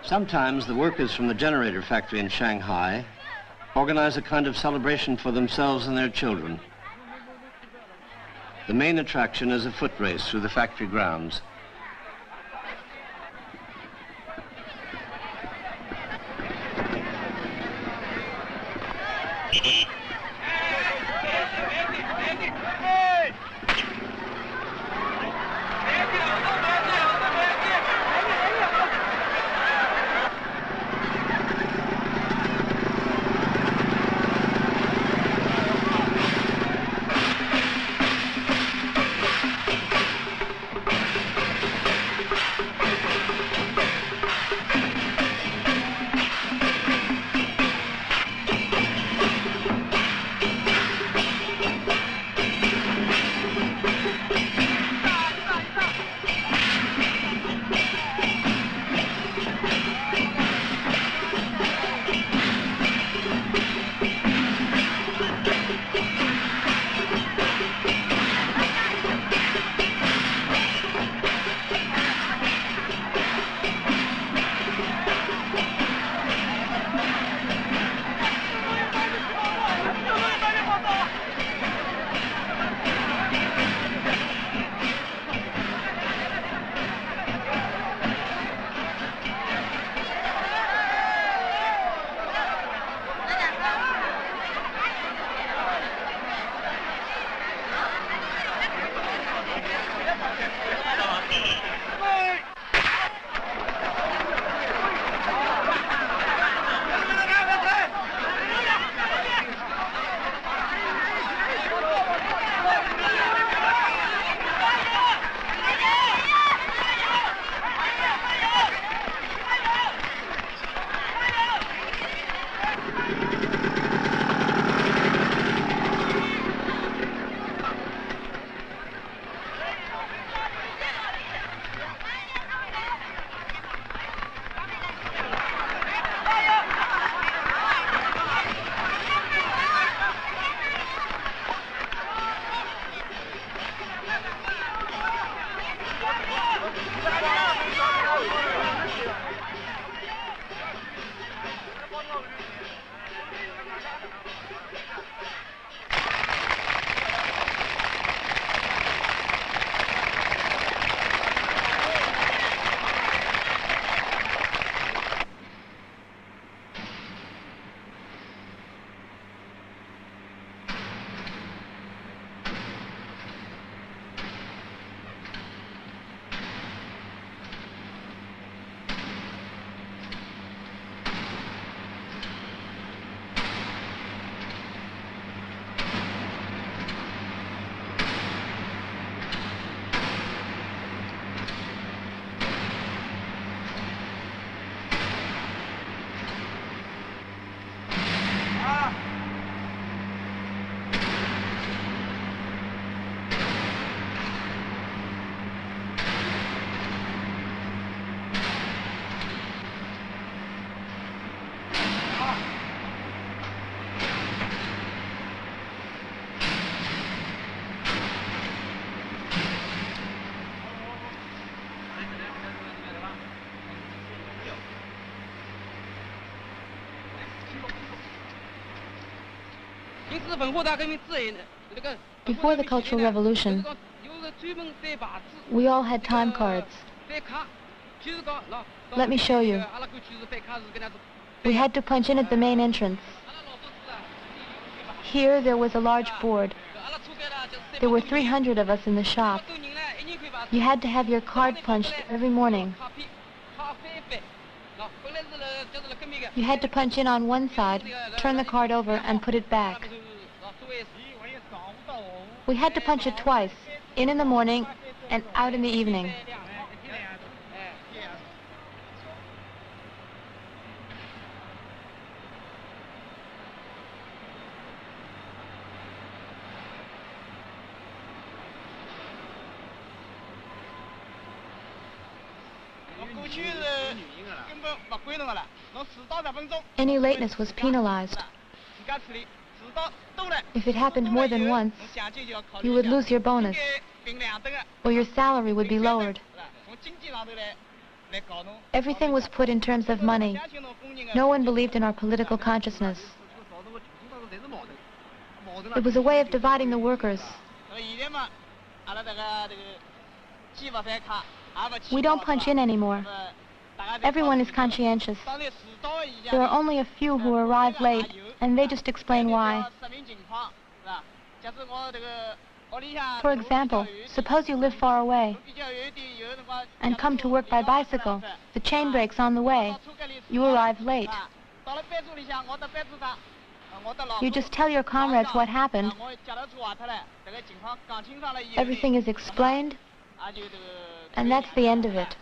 Sometimes the workers from the generator factory in Shanghai organize a kind of celebration for themselves and their children. The main attraction is a foot race through the factory grounds. Before the Cultural Revolution, we all had time cards. Let me show you. We had to punch in at the main entrance. Here there was a large board. There were 300 of us in the shop. You had to have your card punched every morning. You had to punch in on one side, turn the card over, and put it back. We had to punch it twice, in the morning and out in the evening. Any lateness was penalized. If it happened more than once, you would lose your bonus, or your salary would be lowered. Everything was put in terms of money. No one believed in our political consciousness. It was a way of dividing the workers. We don't punch in anymore. Everyone is conscientious. There are only a few who arrive late, and they just explain why. For example, suppose you live far away and come to work by bicycle. The chain breaks on the way. You arrive late. You just tell your comrades what happened. Everything is explained, and that's the end of it.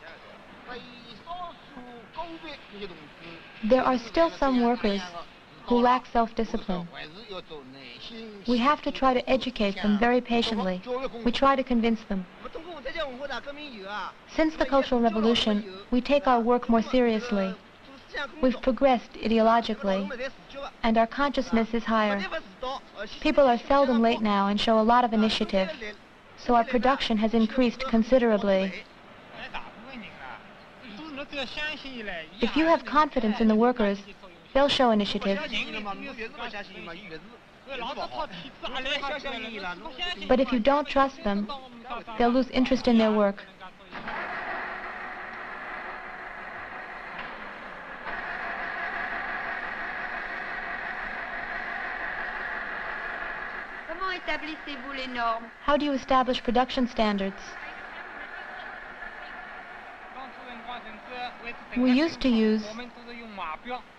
There are still some workers who lack self-discipline. We have to try to educate them very patiently. We try to convince them. Since the Cultural Revolution, we take our work more seriously. We've progressed ideologically, and our consciousness is higher. People are seldom late now and show a lot of initiative, so our production has increased considerably. If you have confidence in the workers, they'll show initiative. But if you don't trust them, they'll lose interest in their work. How do you establish production standards? We used to use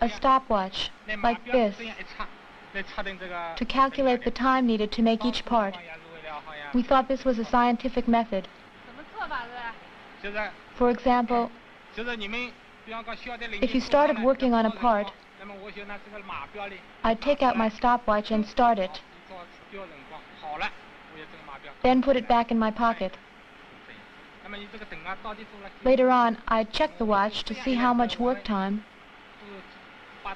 a stopwatch like this to calculate the time needed to make each part. We thought this was a scientific method. For example, if you started working on a part, I'd take out my stopwatch and start it, then put it back in my pocket. Later on, I'd check the watch to see how much work time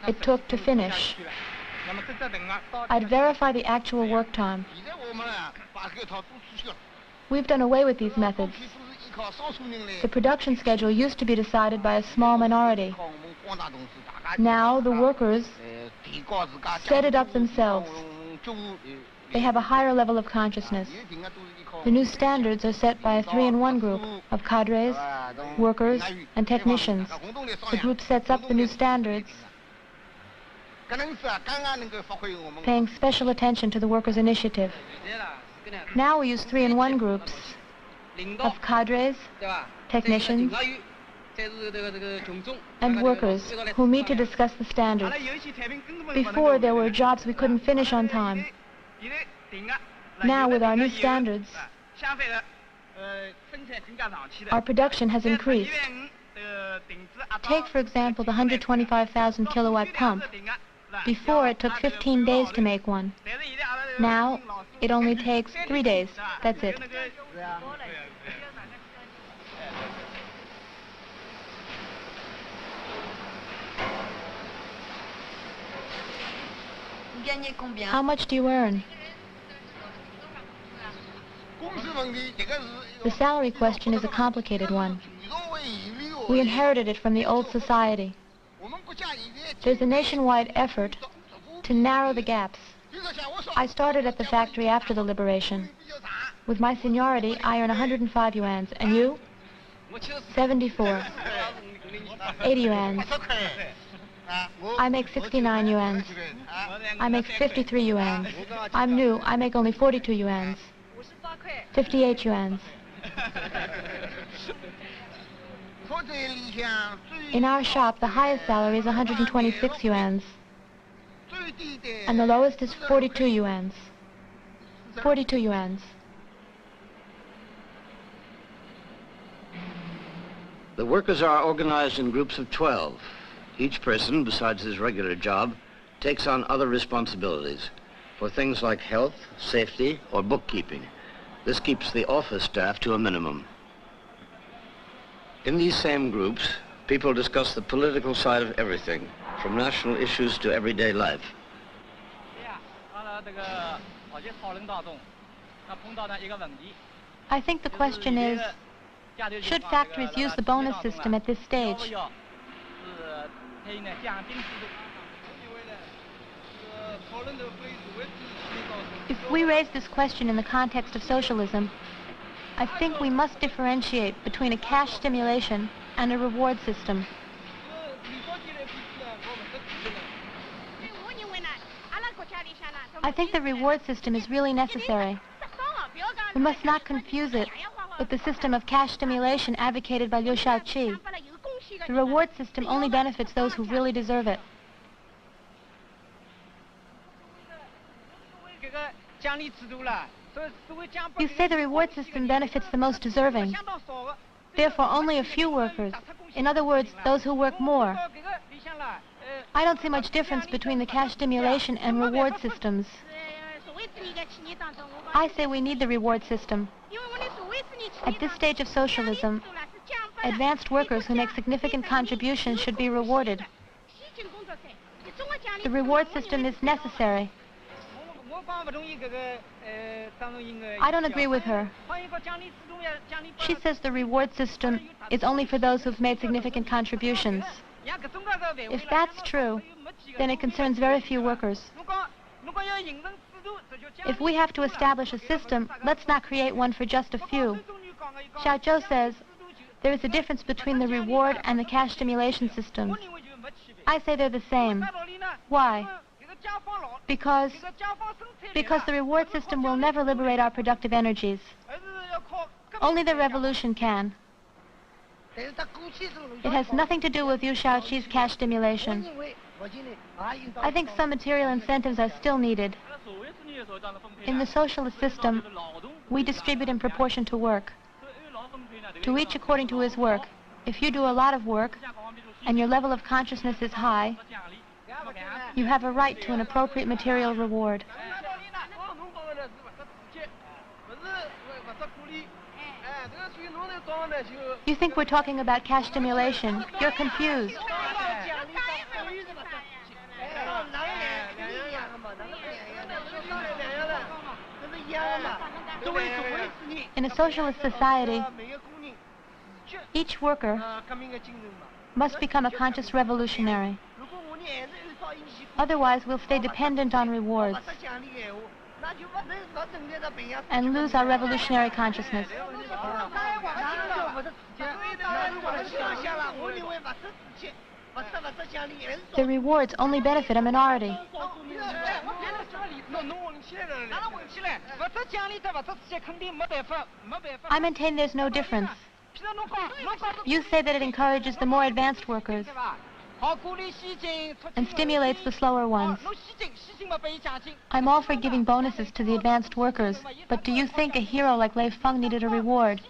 it took to finish. I'd verify the actual work time. We've done away with these methods. The production schedule used to be decided by a small minority. Now the workers set it up themselves. They have a higher level of consciousness. The new standards are set by a 3-in-1 group of cadres, workers, and technicians. The group sets up the new standards, paying special attention to the workers' initiative. Now we use 3-in-1 groups of cadres, technicians, and workers who meet to discuss the standards. Before, there were jobs we couldn't finish on time. Now, with our new standards, our production has increased. Take, for example, the 125,000 kilowatt pump. Before, it took 15 days to make one. Now, it only takes 3 days. That's it. How much do you earn? The salary question is a complicated one. We inherited it from the old society. There's a nationwide effort to narrow the gaps. I started at the factory after the liberation. With my seniority, I earn 105 yuans. And you? 74. 80 yuans. I make 69 yuans. I make 53 yuans. I'm new. I make only 42 yuans. 58 yuans. In our shop, the highest salary is 126 yuans. And the lowest is 42 yuans. 42 yuans. The workers are organized in groups of 12. Each person, besides his regular job, takes on other responsibilities for things like health, safety, or bookkeeping. This keeps the office staff to a minimum. In these same groups, people discuss the political side of everything, from national issues to everyday life. I think the question is, Should factories use the bonus system at this stage? If we raise this question in the context of socialism, I think we must differentiate between a cash stimulation and a reward system. I think the reward system is really necessary. We must not confuse it with the system of cash stimulation advocated by Liu Shaoqi. The reward system only benefits those who really deserve it. You say the reward system benefits the most deserving. Therefore, only a few workers, in other words, those who work more. I don't see much difference between the cash stimulation and reward systems. I say we need the reward system. At this stage of socialism, advanced workers who make significant contributions should be rewarded. The reward system is necessary. I don't agree with her. She says the reward system is only for those who've made significant contributions. If that's true, then it concerns very few workers. If we have to establish a system, let's not create one for just a few. Xiaozhou says there is a difference between the reward and the cash stimulation systems. I say they're the same. Why? Because the reward system will never liberate our productive energies. Only the revolution can. It has nothing to do with Liu Shaoqi's cash stimulation. I think some material incentives are still needed. In the socialist system, we distribute in proportion to work. To each according to his work. If you do a lot of work, and your level of consciousness is high, you have a right to an appropriate material reward. You think we're talking about cash stimulation. You're confused. In a socialist society, each worker must become a conscious revolutionary. Otherwise, we'll stay dependent on rewards and lose our revolutionary consciousness. The rewards only benefit a minority. I maintain there's no difference. You say that it encourages the more advanced workers and stimulates the slower ones. I'm all for giving bonuses to the advanced workers, but do you think a hero like Lei Feng needed a reward?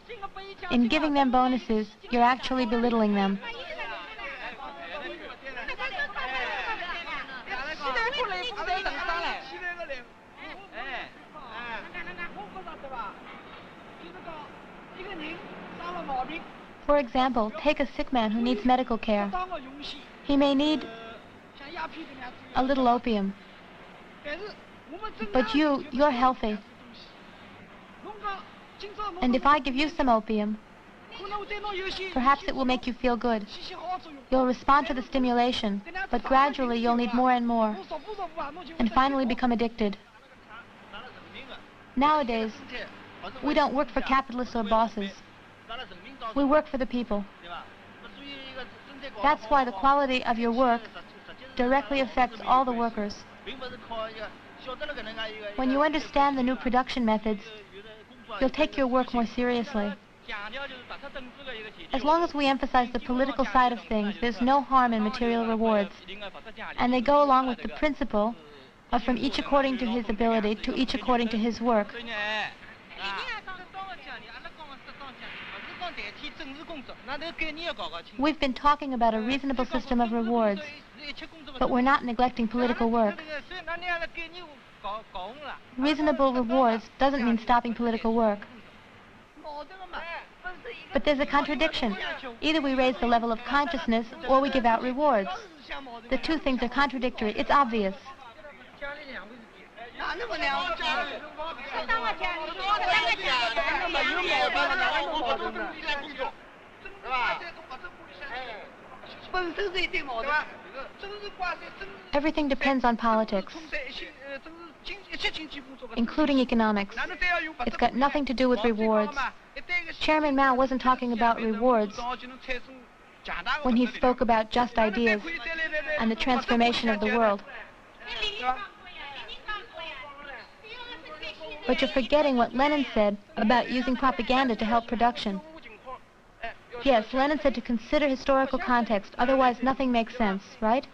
In giving them bonuses, you're actually belittling them. For example, take a sick man who needs medical care. He may need a little opium. But you're healthy. And if I give you some opium, perhaps it will make you feel good. You'll respond to the stimulation, but gradually you'll need more and more, and finally become addicted. Nowadays, we don't work for capitalists or bosses. We work for the people. That's why the quality of your work directly affects all the workers. When you understand the new production methods, you'll take your work more seriously. As long as we emphasize the political side of things, there's no harm in material rewards. And they go along with the principle of from each according to his ability to each according to his work. We've been talking about a reasonable system of rewards, but we're not neglecting political work. Reasonable rewards doesn't mean stopping political work. But there's a contradiction. Either we raise the level of consciousness or we give out rewards. The two things are contradictory. It's obvious. Everything depends on politics, including economics. It's got nothing to do with rewards. Chairman Mao wasn't talking about rewards when he spoke about just ideas and the transformation of the world. But you're forgetting what Lenin said about using propaganda to help production. Yes, Lenin said to consider historical context, otherwise nothing makes sense, right?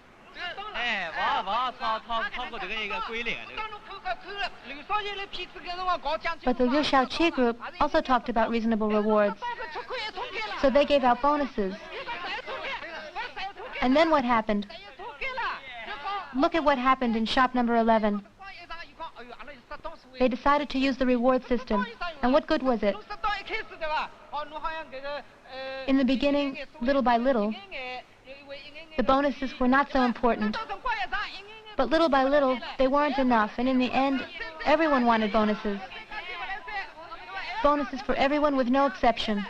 But the Liu Shaoqi group also talked about reasonable rewards. So they gave out bonuses. And then what happened? Look at what happened in shop number 11. They decided to use the reward system. And what good was it? In the beginning, little by little, the bonuses were not so important. But little by little, they weren't enough. And in the end, everyone wanted bonuses. Bonuses for everyone with no exception.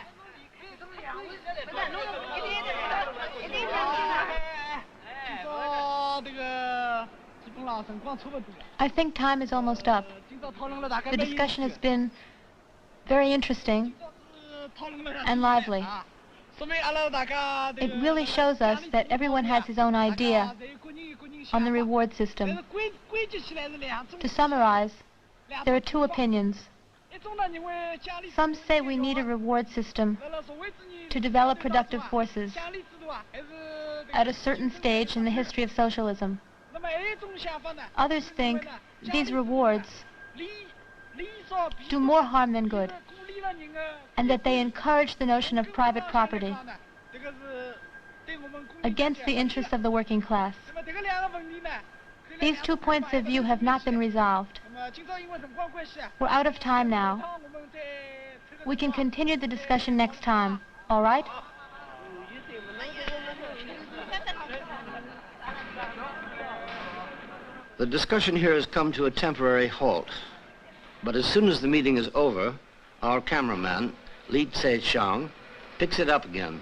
I think time is almost up. The discussion has been very interesting and lively. It really shows us that everyone has his own idea on the reward system. To summarize, there are two opinions. Some say we need a reward system to develop productive forces at a certain stage in the history of socialism. Others think these rewards do more harm than good, and that they encourage the notion of private property against the interests of the working class. These two points of view have not been resolved. We're out of time now. We can continue the discussion next time, all right? The discussion here has come to a temporary halt. But as soon as the meeting is over, our cameraman, Li Tse-Chang, picks it up again.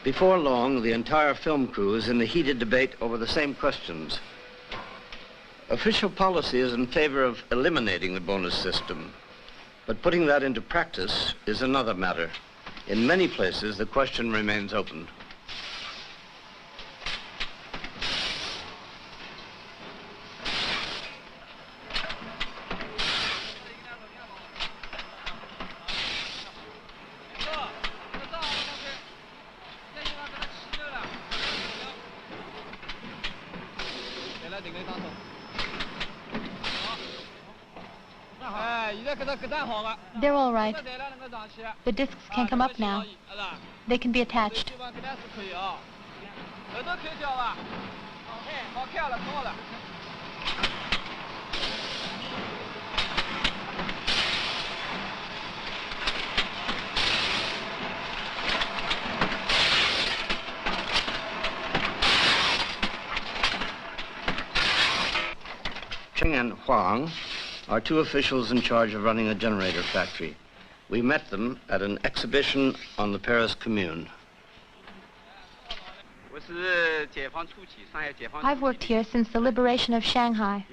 Before long, the entire film crew is in the heated debate over the same questions. Official policy is in favor of eliminating the bonus system, but putting that into practice is another matter. In many places, the question remains open. They're all right. The discs can come up now. They can be attached. Cheng and Huang are two officials in charge of running a generator factory. We met them at an exhibition on the Paris Commune. I've worked here since the liberation of Shanghai.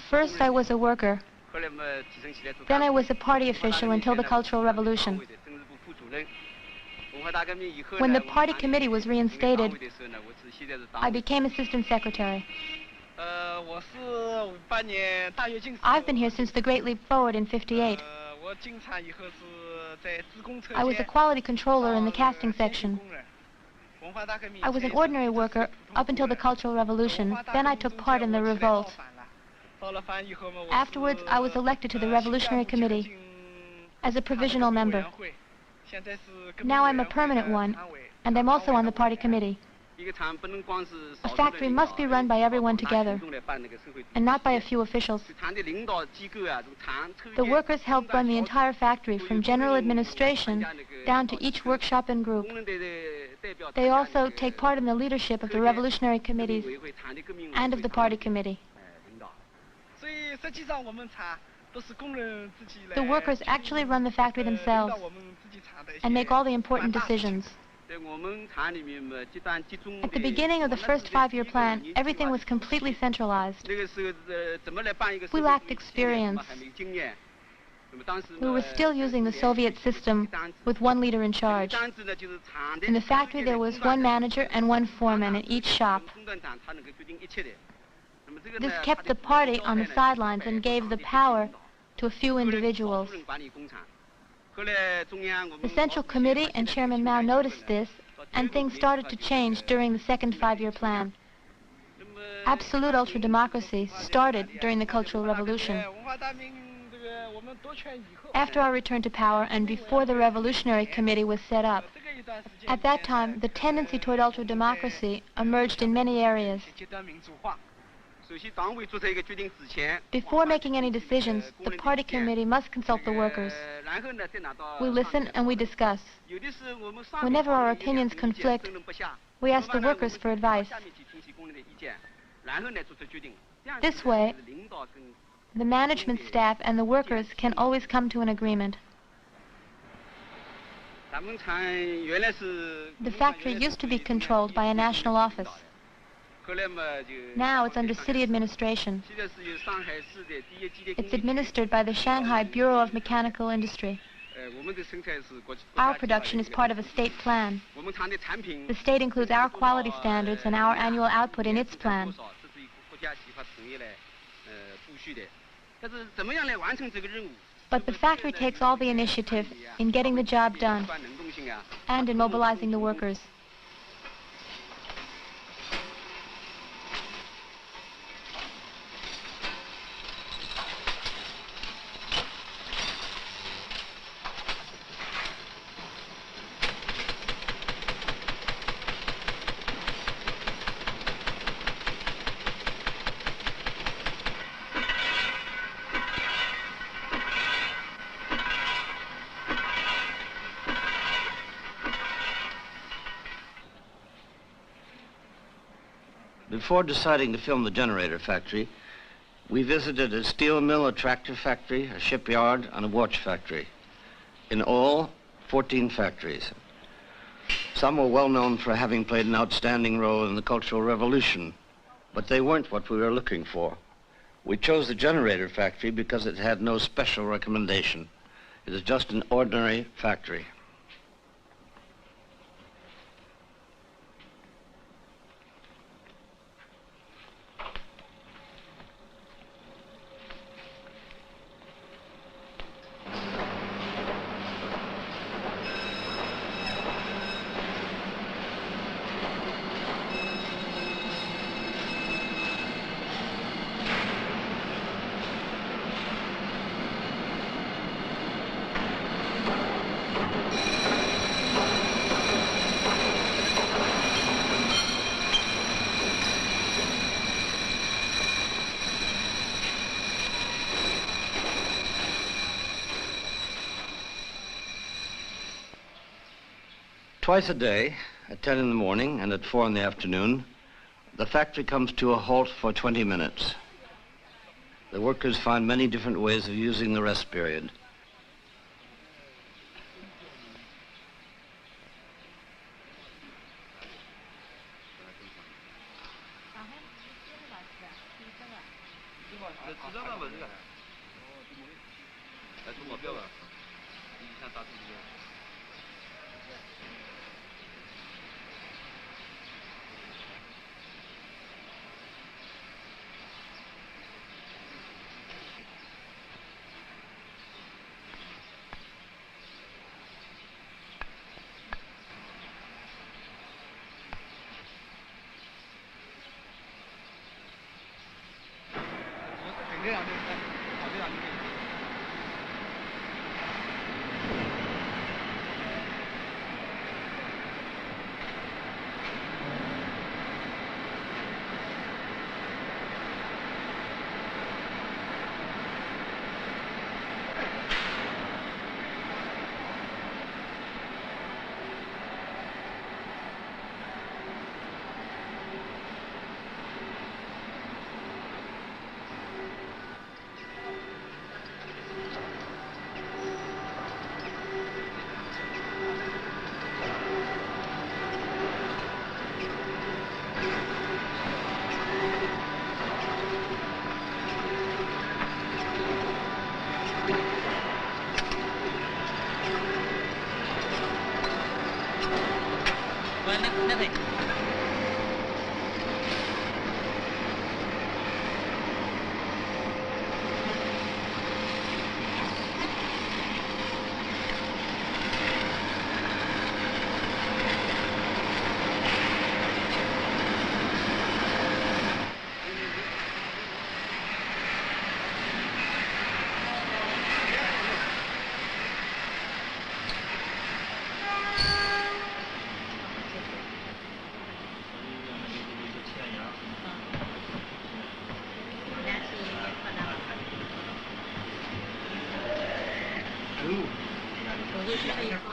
First, I was a worker. Then I was a party official until the Cultural Revolution. When the party committee was reinstated, I became assistant secretary. I've been here since the Great Leap Forward in '58. I was a quality controller in the casting section. I was an ordinary worker up until the Cultural Revolution. Then I took part in the revolt. Afterwards, I was elected to the Revolutionary Committee as a provisional member. Now I'm a permanent one, and I'm also on the party committee. A factory must be run by everyone together, and not by a few officials. The workers help run the entire factory, from general administration down to each workshop and group. They also take part in the leadership of the revolutionary committees and of the party committee. The workers actually run the factory themselves and make all the important decisions. At the beginning of the first 5-year plan, everything was completely centralized. We lacked experience. We were still using the Soviet system with one leader in charge. In the factory, there was one manager and one foreman in each shop. This kept the party on the sidelines and gave the power to a few individuals. The Central Committee and Chairman Mao noticed this, and things started to change during the second 5-year plan. Absolute ultra-democracy started during the Cultural Revolution. After our return to power and before the Revolutionary Committee was set up, at that time, the tendency toward ultra-democracy emerged in many areas. Before making any decisions, the party committee must consult the workers. We listen and we discuss. Whenever our opinions conflict, we ask the workers for advice. This way, the management staff and the workers can always come to an agreement. The factory used to be controlled by a national office. Now it's under city administration. It's administered by the Shanghai Bureau of Mechanical Industry. Our production is part of a state plan. The state includes our quality standards and our annual output in its plan. But the factory takes all the initiative in getting the job done and in mobilizing the workers. Before deciding to film the generator factory, we visited a steel mill, a tractor factory, a shipyard, and a watch factory. In all, 14 factories. Some were well known for having played an outstanding role in the Cultural Revolution, but they weren't what we were looking for. We chose the generator factory because it had no special recommendation. It is just an ordinary factory. Twice a day, at 10 in the morning and at 4 in the afternoon, the factory comes to a halt for 20 minutes. The workers find many different ways of using the rest period.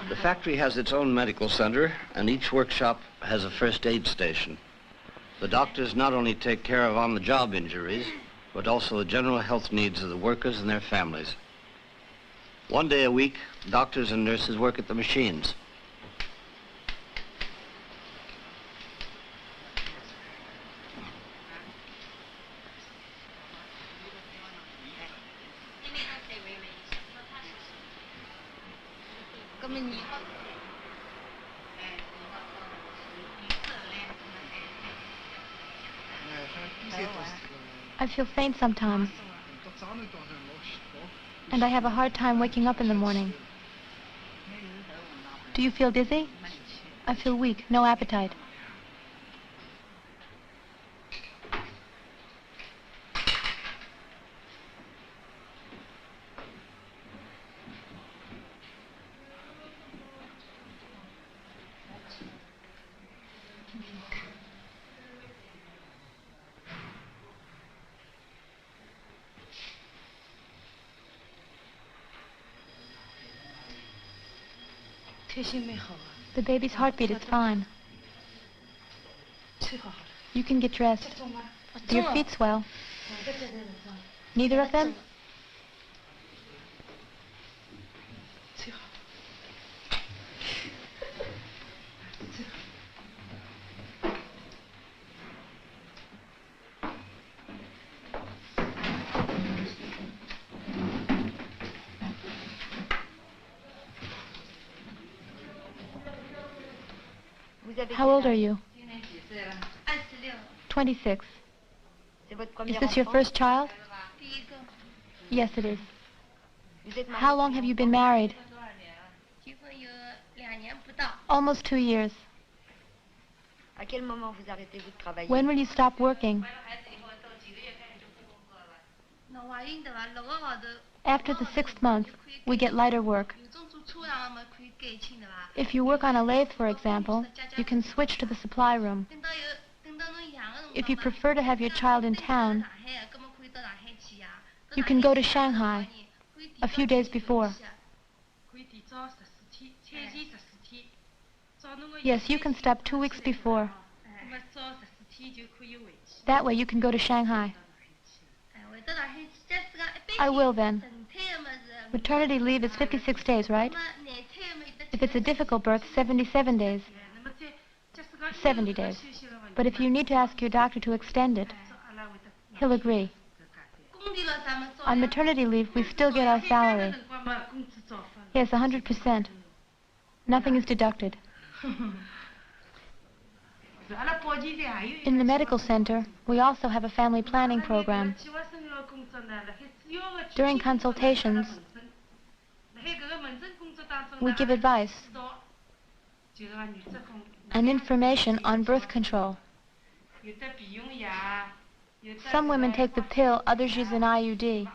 The factory has its own medical center, and each workshop has a first aid station. The doctors not only take care of on-the-job injuries, but also the general health needs of the workers and their families. One day a week, doctors and nurses work at the machines. I feel faint sometimes, and I have a hard time waking up in the morning. Do you feel dizzy? I feel weak, no appetite. The baby's heartbeat is fine. You can get dressed. Do your feet swell? Neither of them? How old are you? 26. Is this your first child? Yes, it is. How long have you been married? Almost 2 years. When will you stop working? After the 6th month, we get lighter work. If you work on a lathe, for example, you can switch to the supply room. If you prefer to have your child in town, you can go to Shanghai a few days before. Yes, you can stop 2 weeks before. That way you can go to Shanghai. I will then. Maternity leave is 56 days, right? If it's a difficult birth, 77 days. 70 days. But if you need to ask your doctor to extend it, he'll agree. On maternity leave, we still get our salary. Yes, 100%. Nothing is deducted. In the medical center, we also have a family planning program. During consultations, we give advice and information on birth control. Some women take the pill, others use an IUD.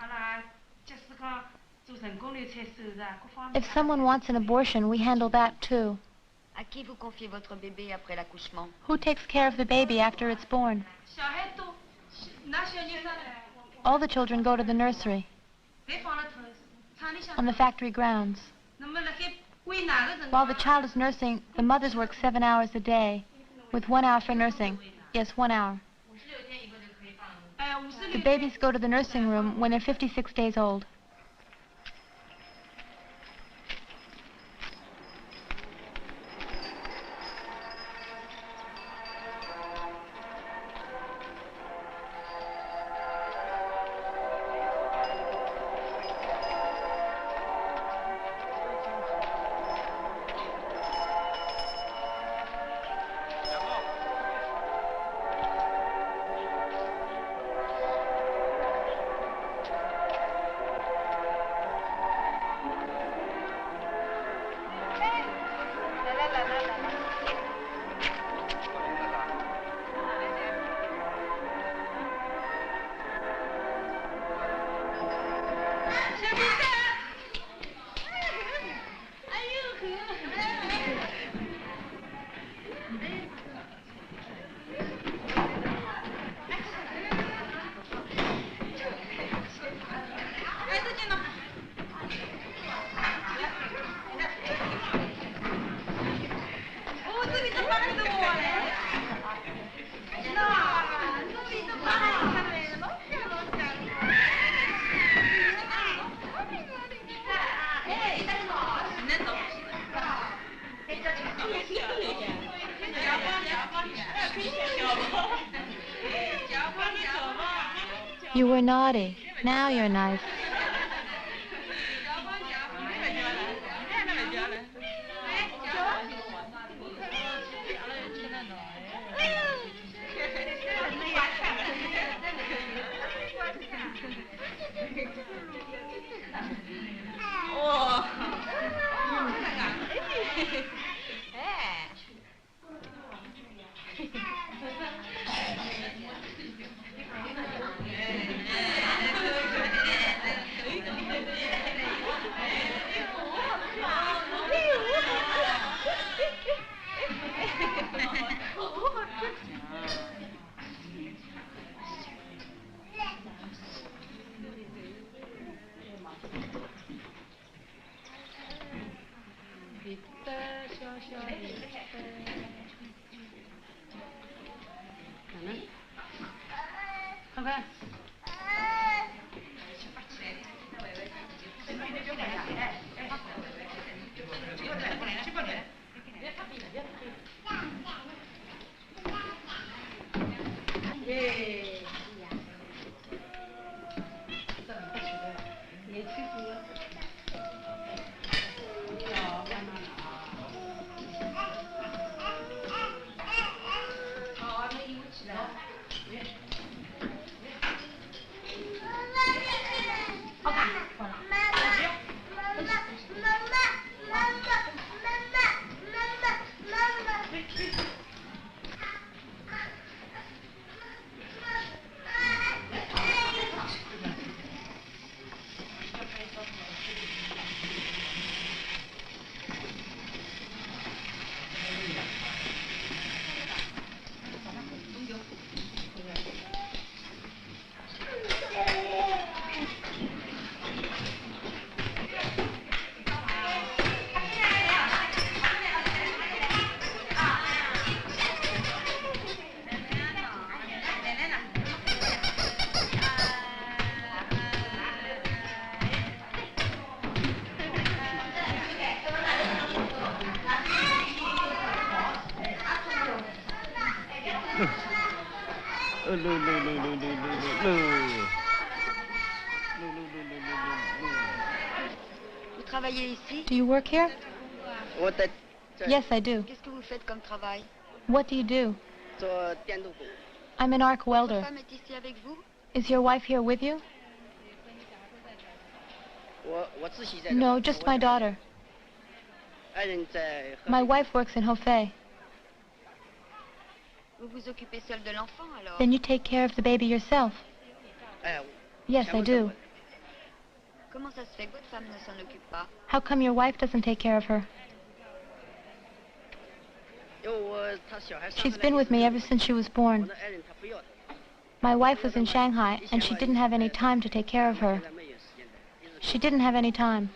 If someone wants an abortion, we handle that too. Who takes care of the baby after it's born? All the children go to the nursery on the factory grounds. While the child is nursing, the mothers work 7 hours a day, with 1 hour for nursing. Yes, 1 hour. The babies go to the nursing room when they're 56 days old. You were naughty. Now you're nice. Do you work here? Yes, I do. Qu'est-ce que vous faites comme travail? What do you do? I'm an arc Votre welder. femme est ici avec vous? Is your wife here with you? No, just my daughter. My wife works in Hefei. Vous vous occupez seule de l'enfant alors? Then you take care of the baby yourself? Yes, I do. Comment ça se fait que votre femme ne s'en occupe pas? How come your wife doesn't take care of her? She's been with me ever since she was born. My wife was in Shanghai, and she didn't have any time to take care of her. She didn't have any time.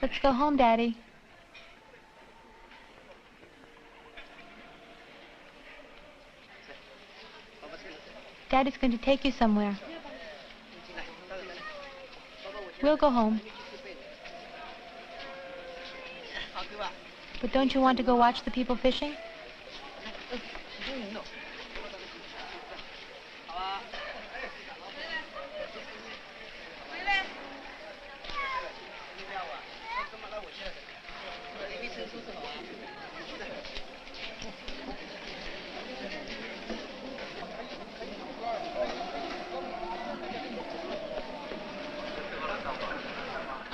Let's go home, Daddy. Daddy's going to take you somewhere. We'll go home. But don't you want to go watch the people fishing?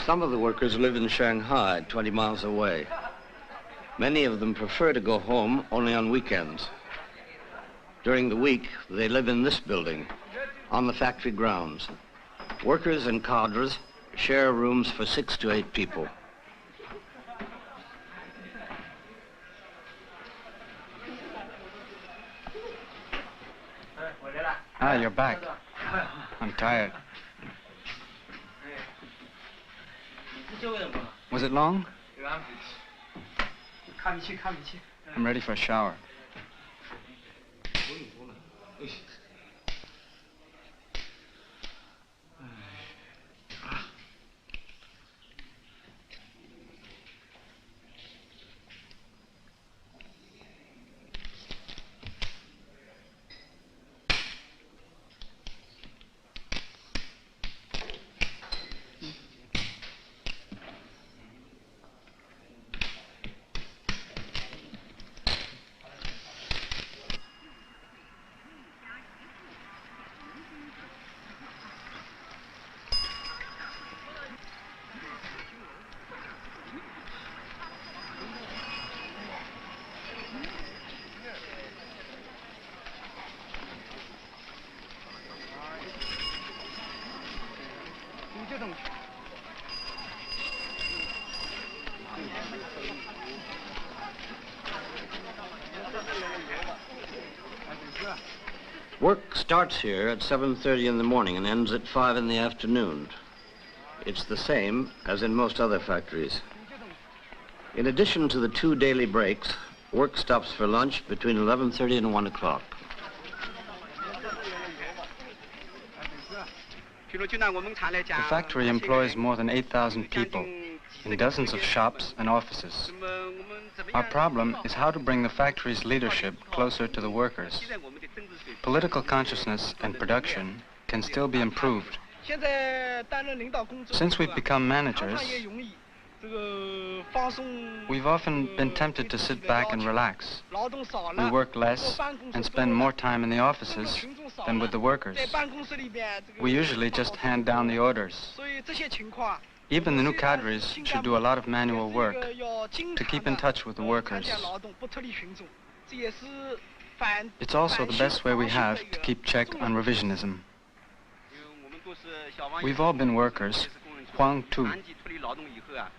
Some of the workers live in Shanghai, 20 miles away. Many of them prefer to go home only on weekends. During the week, they live in this building, on the factory grounds. Workers and cadres share rooms for 6 to 8 people. Ah, you're back. I'm tired. Was it long? I'm ready for a shower. Work starts here at 7:30 in the morning and ends at 5 in the afternoon. It's the same as in most other factories. In addition to the 2 daily breaks, work stops for lunch between 11:30 and 1 o'clock. The factory employs more than 8,000 people in dozens of shops and offices. Our problem is how to bring the factory's leadership closer to the workers. Political consciousness and production can still be improved. Since we've become managers, we've often been tempted to sit back and relax. We work less and spend more time in the offices than with the workers. We usually just hand down the orders. Even the new cadres should do a lot of manual work to keep in touch with the workers. It's also the best way we have to keep check on revisionism. We've all been workers, Huang too.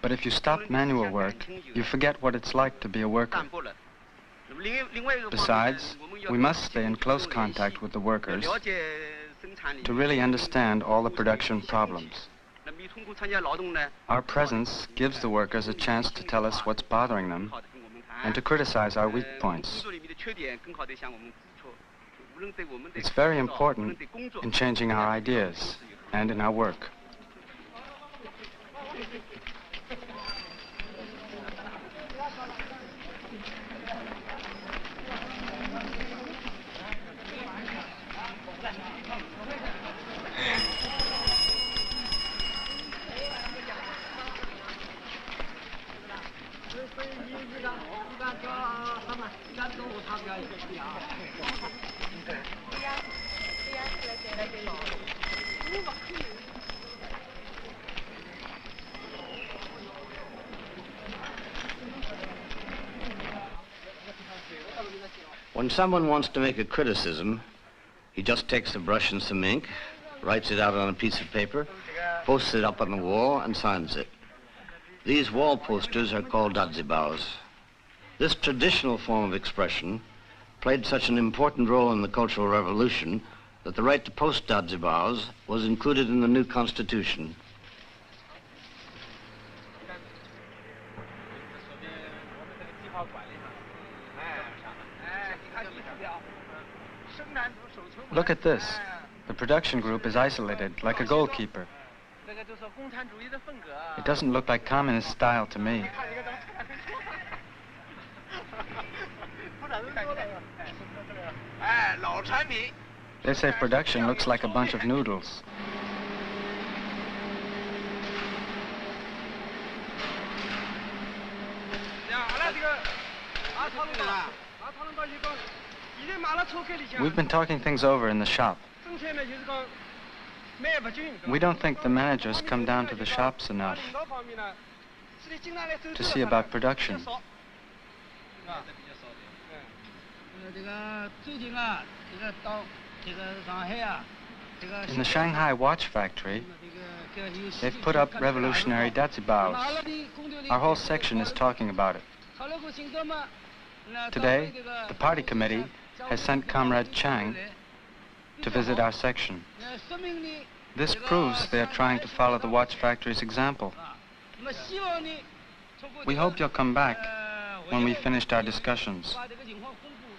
But if you stop manual work, you forget what it's like to be a worker. Besides, we must stay in close contact with the workers to really understand all the production problems. Our presence gives the workers a chance to tell us what's bothering them and to criticize our weak points. It's very important in changing our ideas and in our work. When someone wants to make a criticism, he just takes a brush and some ink, writes it out on a piece of paper, posts it up on the wall, and signs it. These wall posters are called dazibaos. This traditional form of expression played such an important role in the Cultural Revolution that the right to post dazibaos was included in the new Constitution. Look at this. The production group is isolated, like a goalkeeper. It doesn't look like communist style to me. They say production looks like a bunch of noodles. We've been talking things over in the shop. We don't think the managers come down to the shops enough to see about production. In the Shanghai watch factory, they've put up revolutionary dazibaos. Our whole section is talking about it. Today, the party committee has sent Comrade Chang to visit our section. This proves they are trying to follow the watch factory's example. We hope you'll come back when we've finished our discussions.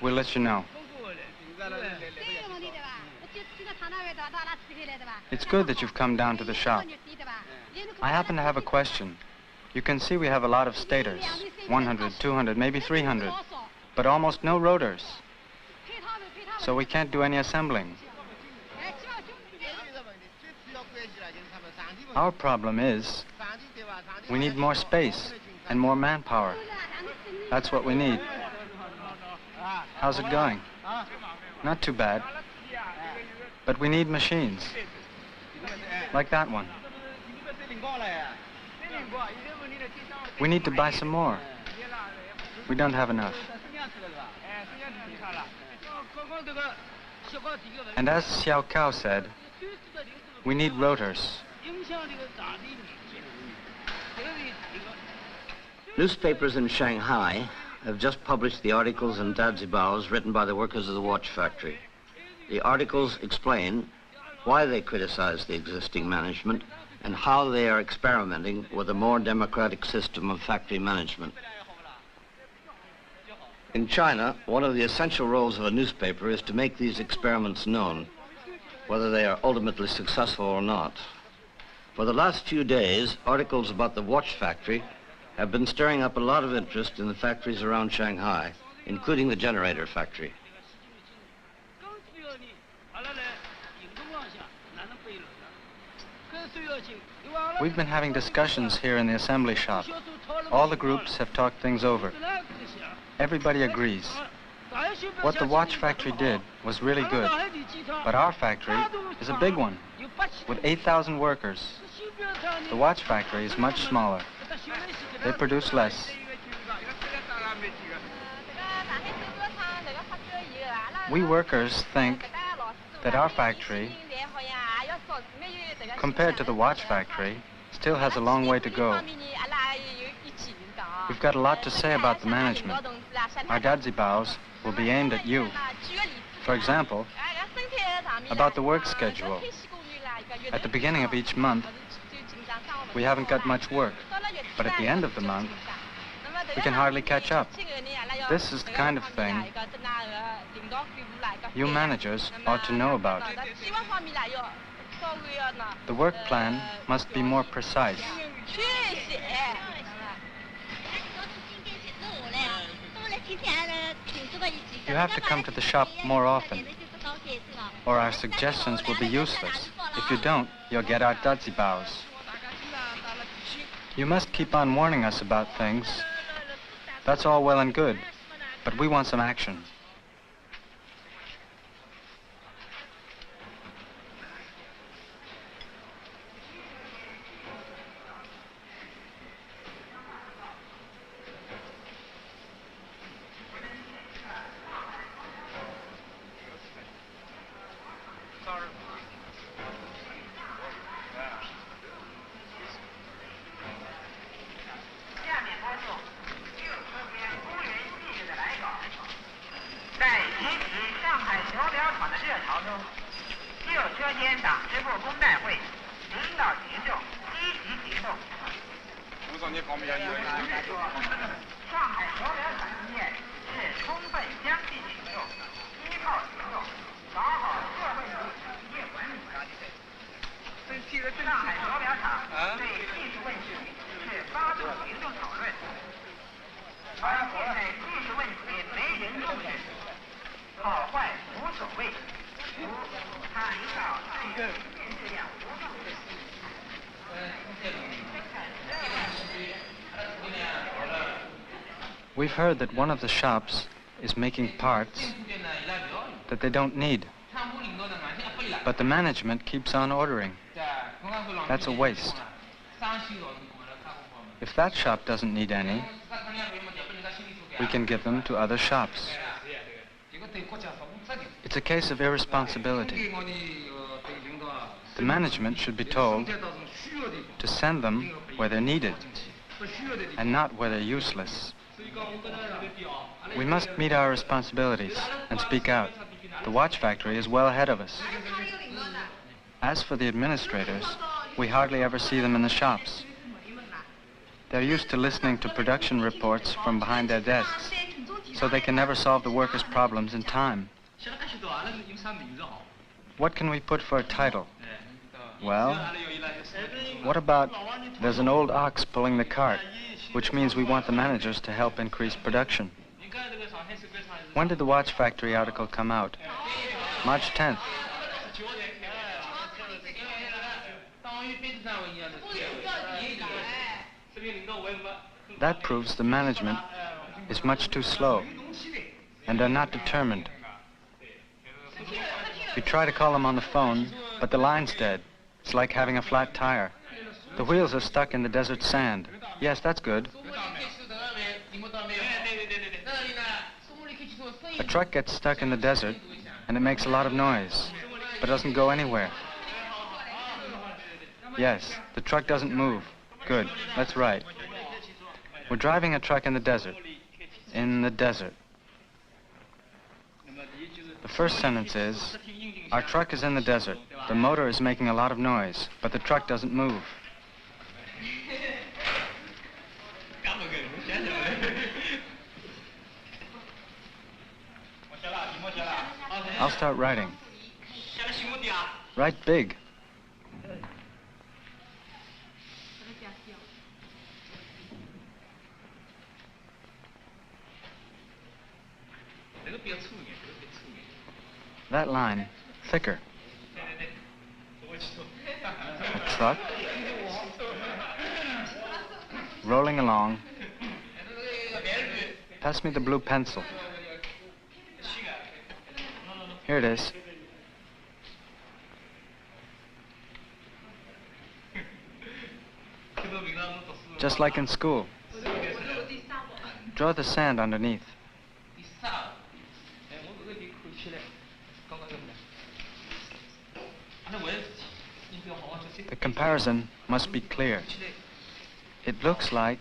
We'll let you know. It's good that you've come down to the shop. I happen to have a question. You can see we have a lot of stators, 100, 200, maybe 300, but almost no rotors. So we can't do any assembling. Our problem is we need more space and more manpower. That's what we need. How's it going? Not too bad. But we need machines. Like that one. We need to buy some more. We don't have enough. And as Xiao Kao said, we need rotors. Newspapers in Shanghai have just published the articles and dazibaos written by the workers of the watch factory. The articles explain why they criticize the existing management and how they are experimenting with a more democratic system of factory management. In China, one of the essential roles of a newspaper is to make these experiments known, whether they are ultimately successful or not. For the last few days, articles about the watch factory have been stirring up a lot of interest in the factories around Shanghai, including the generator factory. We've been having discussions here in the assembly shop. All the groups have talked things over. Everybody agrees. What the watch factory did was really good, but our factory is a big one, with 8,000 workers. The watch factory is much smaller. They produce less. We workers think that our factory, compared to the watch factory, still has a long way to go. We've got a lot to say about the management. Our dazibaos will be aimed at you. For example, about the work schedule. At the beginning of each month, we haven't got much work, but at the end of the month, we can hardly catch up. This is the kind of thing you managers ought to know about. The work plan must be more precise. You have to come to the shop more often, or our suggestions will be useless. If you don't, you'll get our dazibaos. You must keep on warning us about things. That's all well and good, but we want some action. We've heard that one of the shops is making parts that they don't need, but the management keeps on ordering. That's a waste. If that shop doesn't need any, we can give them to other shops. It's a case of irresponsibility. The management should be told to send them where they're needed and not where they're useless. We must meet our responsibilities and speak out. The watch factory is well ahead of us. As for the administrators, we hardly ever see them in the shops. They're used to listening to production reports from behind their desks, so they can never solve the workers' problems in time. What can we put for a title? Well, what about "There's an old ox pulling the cart," which means we want the managers to help increase production. When did the watch factory article come out? March 10th. That proves the management is much too slow, and they're not determined. You try to call them on the phone, but the line's dead. It's like having a flat tire. The wheels are stuck in the desert sand. Yes, that's good. A truck gets stuck in the desert, and it makes a lot of noise, but doesn't go anywhere. Yes, the truck doesn't move. Good, that's right. We're driving a truck in the desert. In the desert. The first sentence is, our truck is in the desert. The motor is making a lot of noise, but the truck doesn't move. I'll start writing. Write big. That line, thicker. A truck. Rolling along. Pass me the blue pencil. Here it is. Just like in school. Draw the sand underneath. The comparison must be clear. It looks like...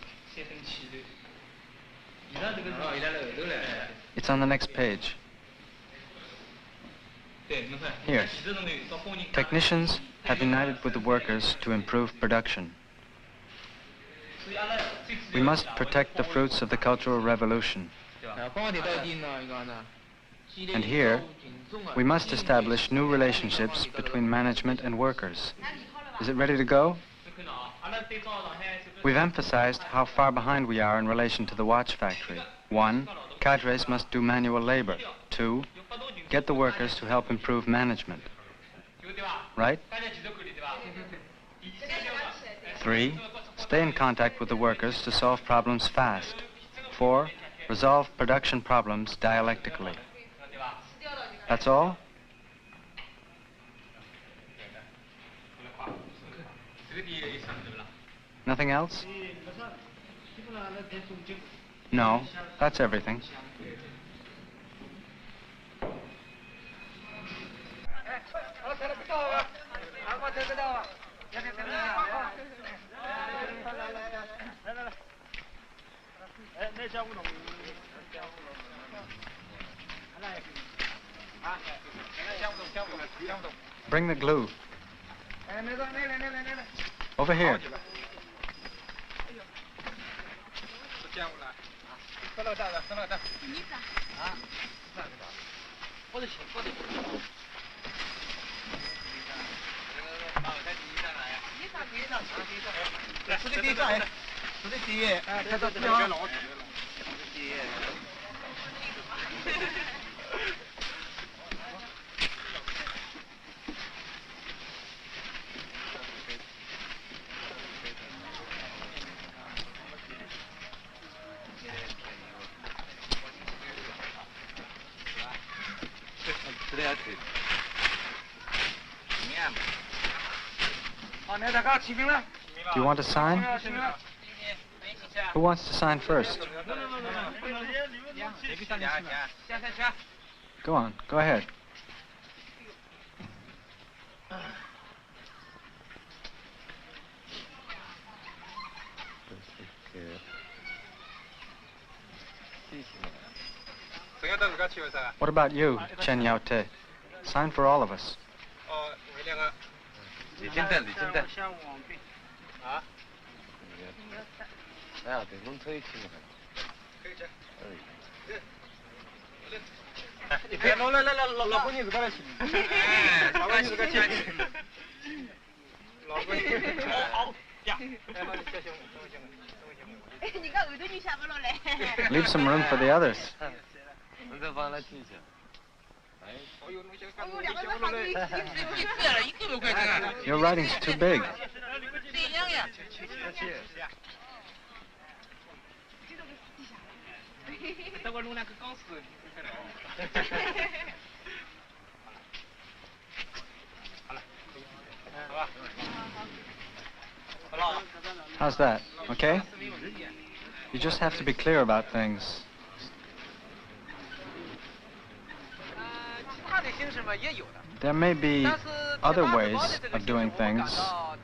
It's on the next page. Here. Technicians have united with the workers to improve production. We must protect the fruits of the Cultural Revolution. And here, we must establish new relationships between management and workers. Is it ready to go? We've emphasized how far behind we are in relation to the watch factory. 1, cadres must do manual labor. 2, get the workers to help improve management. Right? 3, stay in contact with the workers to solve problems fast. 4, resolve production problems dialectically. That's all? Nothing else? No, that's everything. Bring the glue. Over here. Do you want to sign? Who wants to sign first? Go on, go ahead. What about you, Chen Yaote? Sign for all of us. Leave some room for the others. Your writing's too big. How's that? Okay? You just have to be clear about things. There may be other ways of doing things,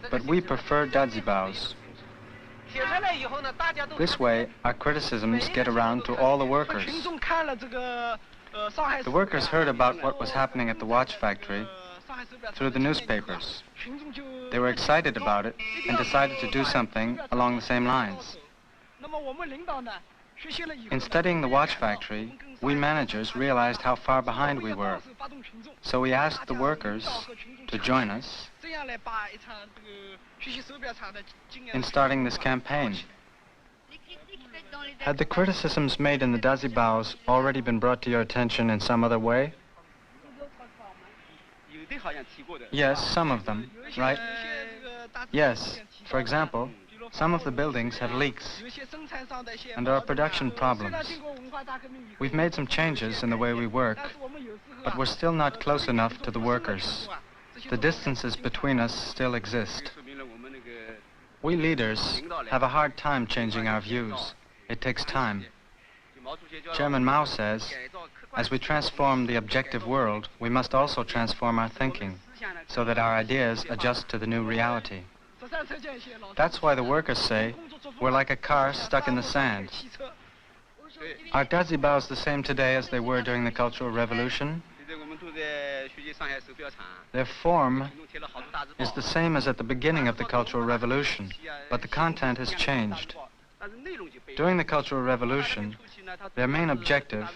but we prefer dajibaos. This way, our criticisms get around to all the workers. The workers heard about what was happening at the watch factory through the newspapers. They were excited about it and decided to do something along the same lines. In studying the watch factory, we managers realized how far behind we were. So we asked the workers to join us in starting this campaign. Had the criticisms made in the Dazibaos already been brought to your attention in some other way? Yes, some of them, right? Yes, for example, some of the buildings have leaks, and there are production problems. We've made some changes in the way we work, but we're still not close enough to the workers. The distances between us still exist. We leaders have a hard time changing our views. It takes time. Chairman Mao says, as we transform the objective world, we must also transform our thinking, so that our ideas adjust to the new reality. That's why the workers say, we're like a car stuck in the sand. Are Dazibaos the same today as they were during the Cultural Revolution? Their form is the same as at the beginning of the Cultural Revolution, but the content has changed. During the Cultural Revolution, their main objective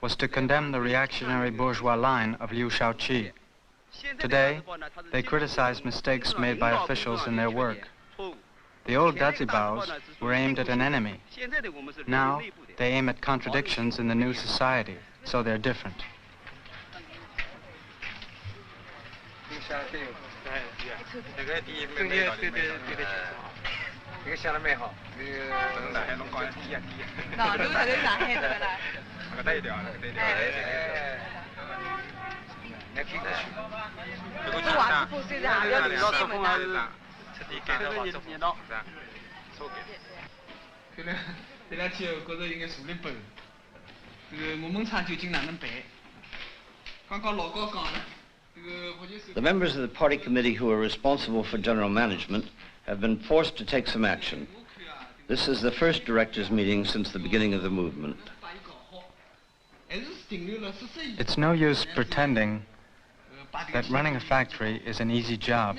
was to condemn the reactionary bourgeois line of Liu Shaoqi. Today, they criticize mistakes made by officials in their work. The old Dazibaos were aimed at an enemy. Now, they aim at contradictions in the new society, so they're different. The members of the party committee who are responsible for general management have been forced to take some action. This is the first directors' meeting since the beginning of the movement. It's no use pretending that running a factory is an easy job.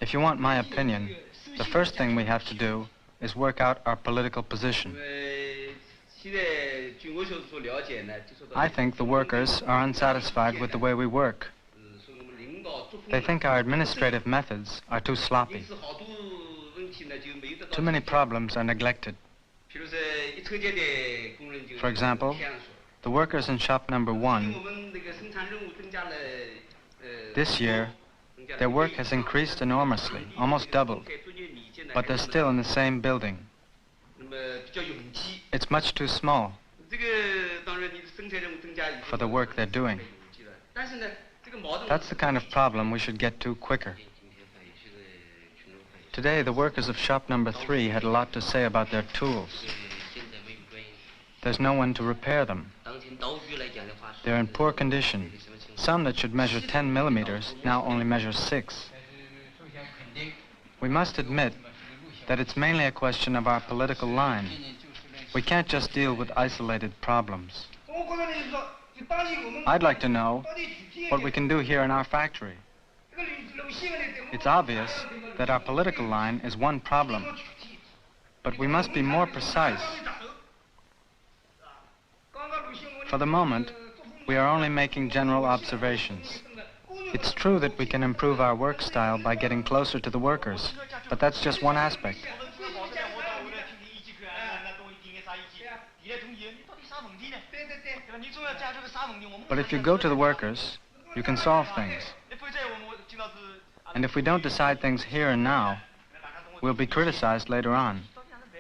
If you want my opinion, the first thing we have to do is work out our political position. I think the workers are unsatisfied with the way we work. They think our administrative methods are too sloppy. Too many problems are neglected. For example, the workers in shop number 1, this year, their work has increased enormously, almost doubled, but they're still in the same building. It's much too small for the work they're doing. That's the kind of problem we should get to quicker. Today, the workers of shop number 3 had a lot to say about their tools. There's no one to repair them. They're in poor condition. Some that should measure 10 millimeters now only measure 6. We must admit that it's mainly a question of our political line. We can't just deal with isolated problems. I'd like to know what we can do here in our factory. It's obvious that our political line is one problem, but we must be more precise. For the moment, we are only making general observations. It's true that we can improve our work style by getting closer to the workers, but that's just one aspect. But if you go to the workers, you can solve things. And if we don't decide things here and now, we'll be criticized later on,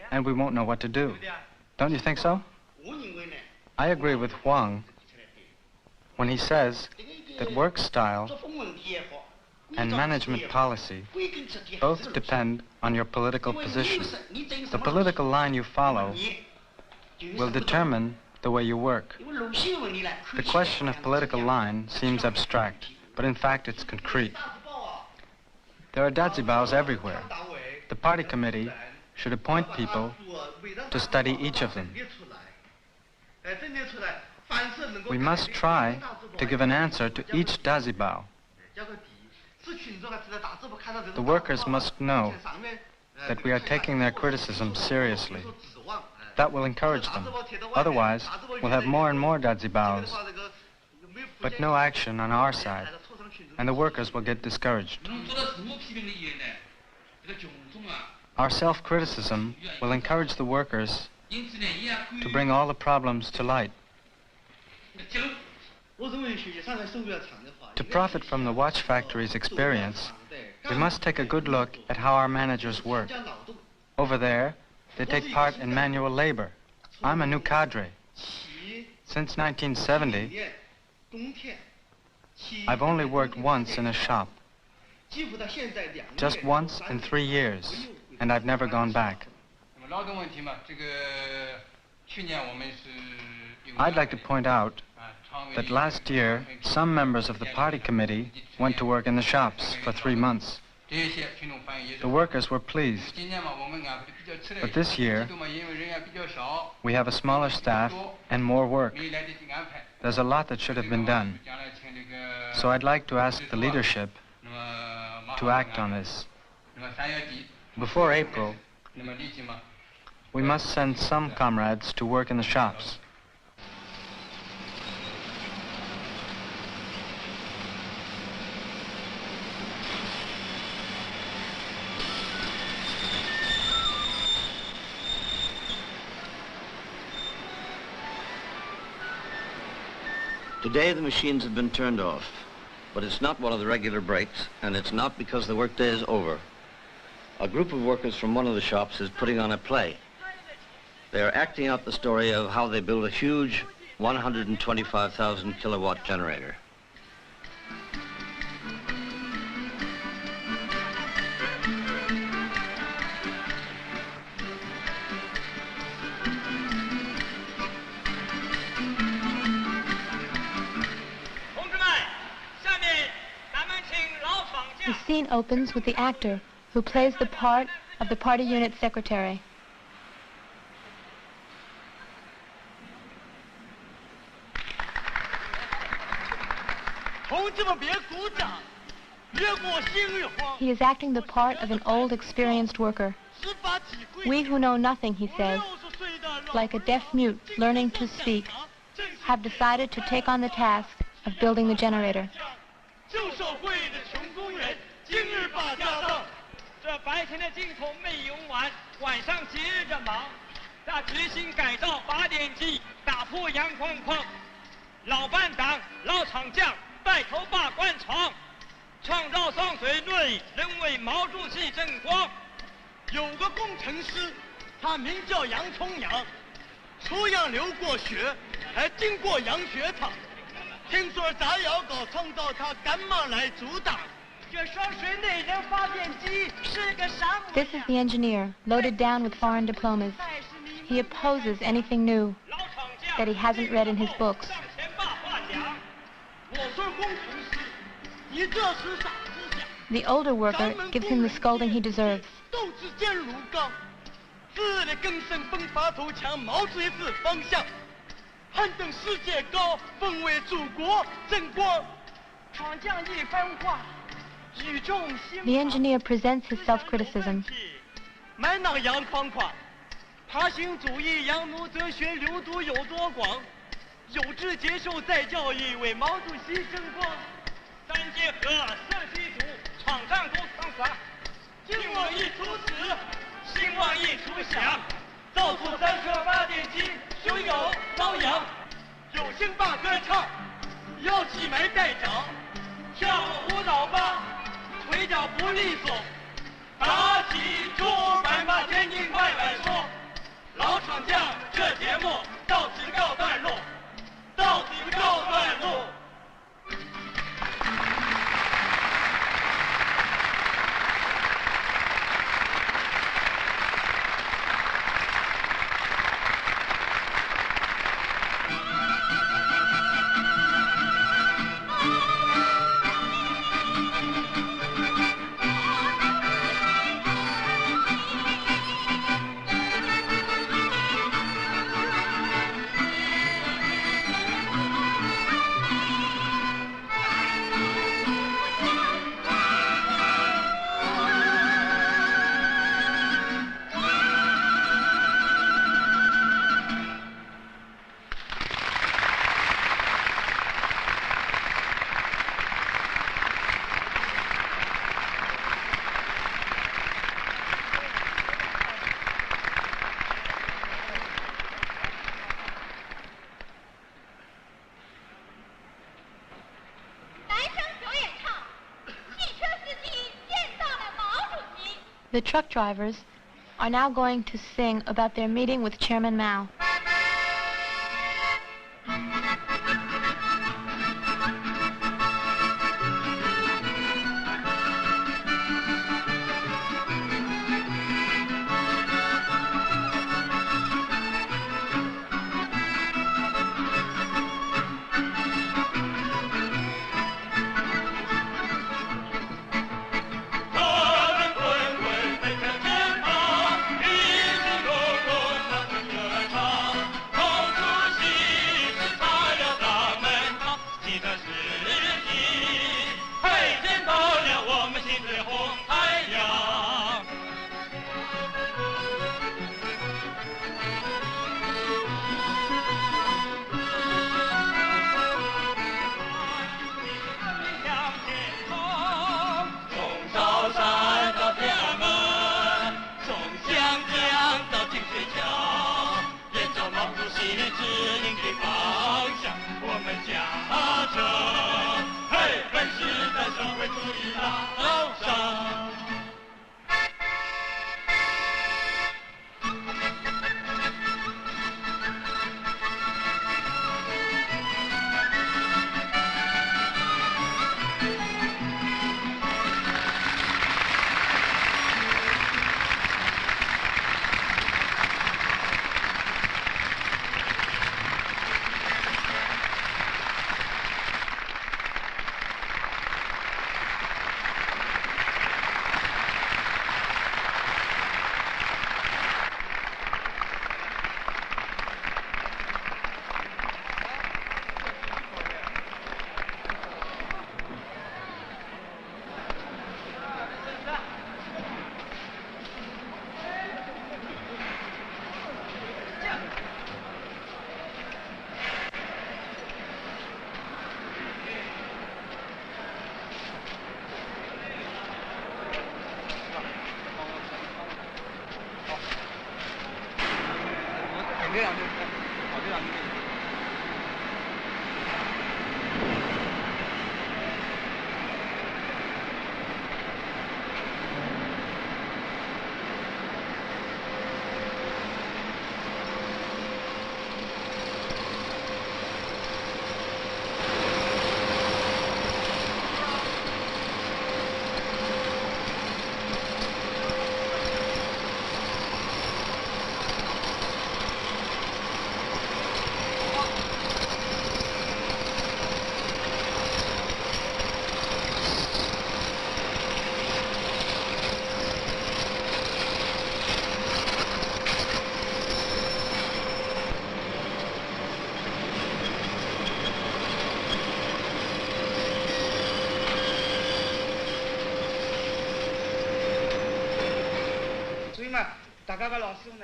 and we won't know what to do. Don't you think so? I agree with Huang when he says that work style and management policy both depend on your political position. The political line you follow will determine the way you work. The question of political line seems abstract, but in fact it's concrete. There are Dazibaos everywhere. The party committee should appoint people to study each of them. We must try to give an answer to each dazibao. The workers must know that we are taking their criticism seriously. That will encourage them. Otherwise, we'll have more and more dazibaos, but no action on our side, and the workers will get discouraged. Our self-criticism will encourage the workers to bring all the problems to light. To profit from the watch factory's experience, we must take a good look at how our managers work. Over there, they take part in manual labor. I'm a new cadre. Since 1970, I've only worked once in a shop. Just once in 3 years, and I've never gone back. I'd like to point out that last year, some members of the party committee went to work in the shops for 3 months. The workers were pleased. But this year, we have a smaller staff and more work. There's a lot that should have been done. So I'd like to ask the leadership to act on this. Before April, we must send some comrades to work in the shops. Today the machines have been turned off, but it's not one of the regular breaks, and it's not because the workday is over. A group of workers from one of the shops is putting on a play. They are acting out the story of how they build a huge 125,000 kilowatt generator. The scene opens with the actor who plays the part of the party unit secretary. He is acting the part of an old, experienced worker. We who know nothing, he says, like a deaf mute learning to speak, have decided to take on the task of building the generator. 今日把驾到，这白天的劲头没用完，晚上接着忙。他决心改造发电机，打破洋框框。老班长、老厂匠带头把关厂，创造上水内人为毛主席争光。有个工程师，他名叫杨重阳，出洋流过血，还经过洋学堂。听说炸药搞创造，他赶忙来阻挡。 This is the engineer, loaded down with foreign diplomas. He opposes anything new that he hasn't read in his books. The older worker gives him the scolding he deserves. The engineer presents his self-criticism. 满脑洋框框，爬行主义、洋奴哲学流毒有多广？有志接受再教育，为毛主席争光。三结合，社稷主，闯上都sang啥？今往一出死，兴旺一出响。造出3颗发电机，胸有朝阳。有心把歌唱，要起埋带长，跳舞蹈吧。 腿脚不利索，打起竹板把天津快板说。老厂匠，这节目到此告段落，到此告段落。The truck drivers are now going to sing about their meeting with Chairman Mao.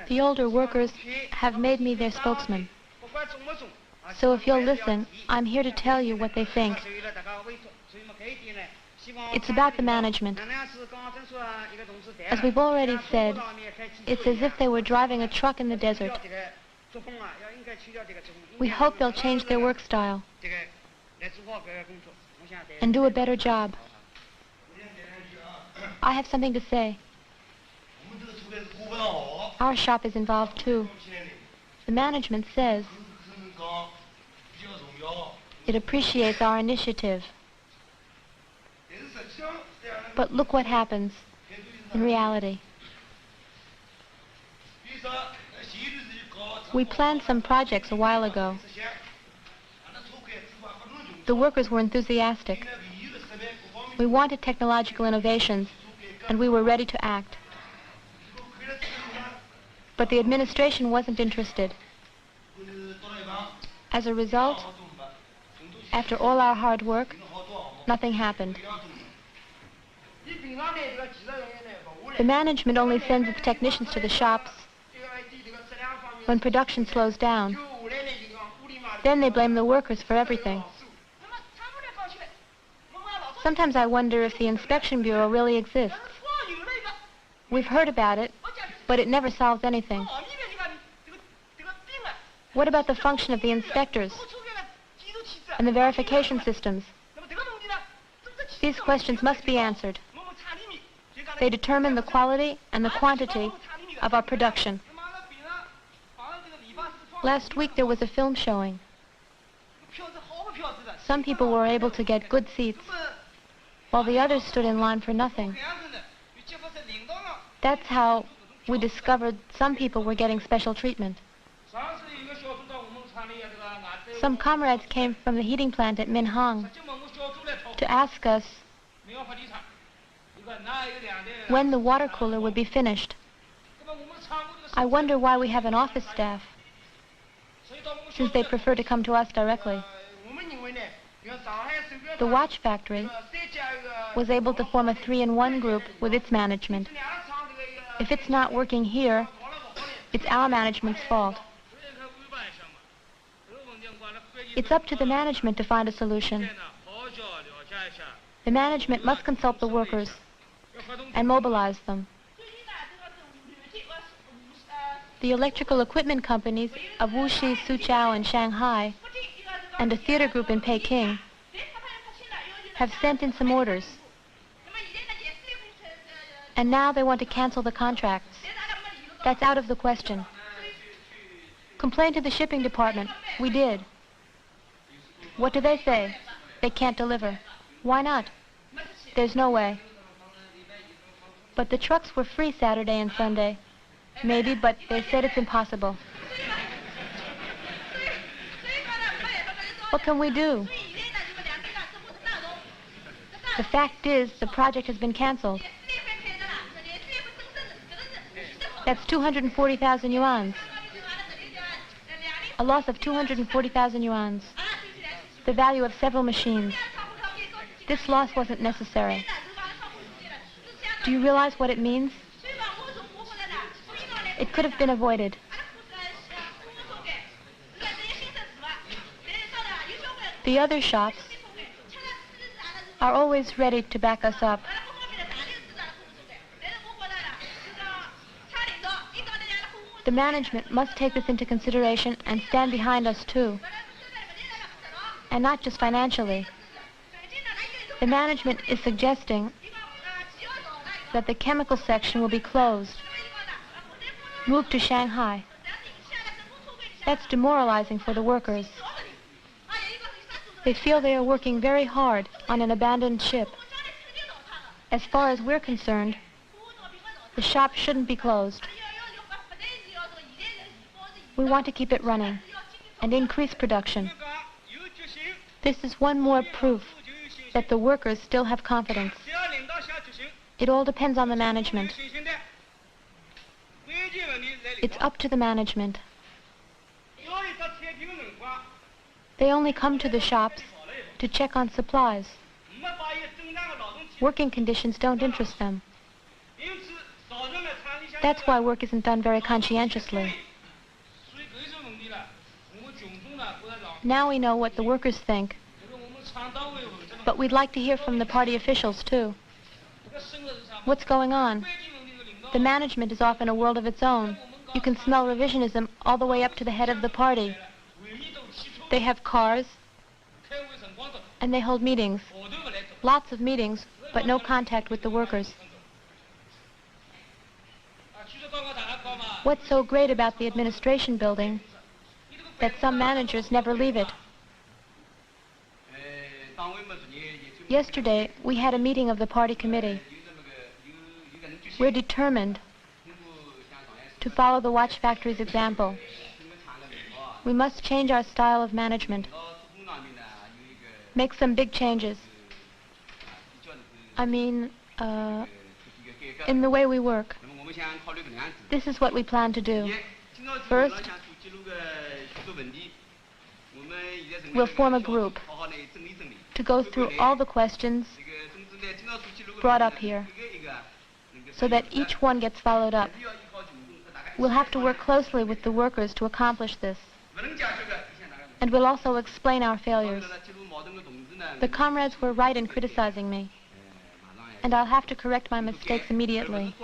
The older workers have made me their spokesman. So if you'll listen, I'm here to tell you what they think. It's about the management. As we've already said, it's as if they were driving a truck in the desert. We hope they'll change their work style and do a better job. I have something to say. Our shop is involved too. The management says it appreciates our initiative. But look what happens in reality. We planned some projects a while ago. The workers were enthusiastic. We wanted technological innovations, and we were ready to act. But the administration wasn't interested. As a result, after all our hard work, nothing happened. The management only sends its technicians to the shops when production slows down. Then they blame the workers for everything. Sometimes I wonder if the Inspection Bureau really exists. We've heard about it, but it never solves anything. What about the function of the inspectors and the verification systems? These questions must be answered. They determine the quality and the quantity of our production. Last week there was a film showing. Some people were able to get good seats, while the others stood in line for nothing. That's how we discovered some people were getting special treatment. Some comrades came from the heating plant at Minhang to ask us when the water cooler would be finished. I wonder why we have an office staff, since they prefer to come to us directly. The watch factory was able to form a 3-in-1 group with its management. If it's not working here, it's our management's fault. It's up to the management to find a solution. The management must consult the workers and mobilize them. The electrical equipment companies of Wuxi, Suzhou, and Shanghai, and a theater group in Peking, have sent in some orders. And now they want to cancel the contracts. That's out of the question. Complain to the shipping department. We did. What do they say? They can't deliver. Why not? There's no way. But the trucks were free Saturday and Sunday. Maybe, but they said it's impossible. What can we do? The fact is, the project has been canceled. That's 240,000 yuans. A loss of 240,000 yuans. The value of several machines. This loss wasn't necessary. Do you realize what it means? It could have been avoided. The other shops are always ready to back us up. The management must take this into consideration and stand behind us too. And not just financially. The management is suggesting that the chemical section will be closed, moved to Shanghai. That's demoralizing for the workers. They feel they are working very hard on an abandoned ship. As far as we're concerned, the shop shouldn't be closed. We want to keep it running and increase production. This is one more proof that the workers still have confidence. It all depends on the management. It's up to the management. They only come to the shops to check on supplies. Working conditions don't interest them. That's why work isn't done very conscientiously. Now we know what the workers think, but we'd like to hear from the party officials too. What's going on? The management is off in a world of its own. You can smell revisionism all the way up to the head of the party. They have cars, and they hold meetings. Lots of meetings, but no contact with the workers. What's so great about the administration building that some managers never leave it? Yesterday, we had a meeting of the party committee. We're determined to follow the watch factory's example. We must change our style of management, make some big changes. I mean, in the way we work. This is what we plan to do. First, we'll form a group to go through all the questions brought up here, so that each one gets followed up. We'll have to work closely with the workers to accomplish this. And we'll also explain our failures. The comrades were right in criticizing me, and I'll have to correct my mistakes immediately.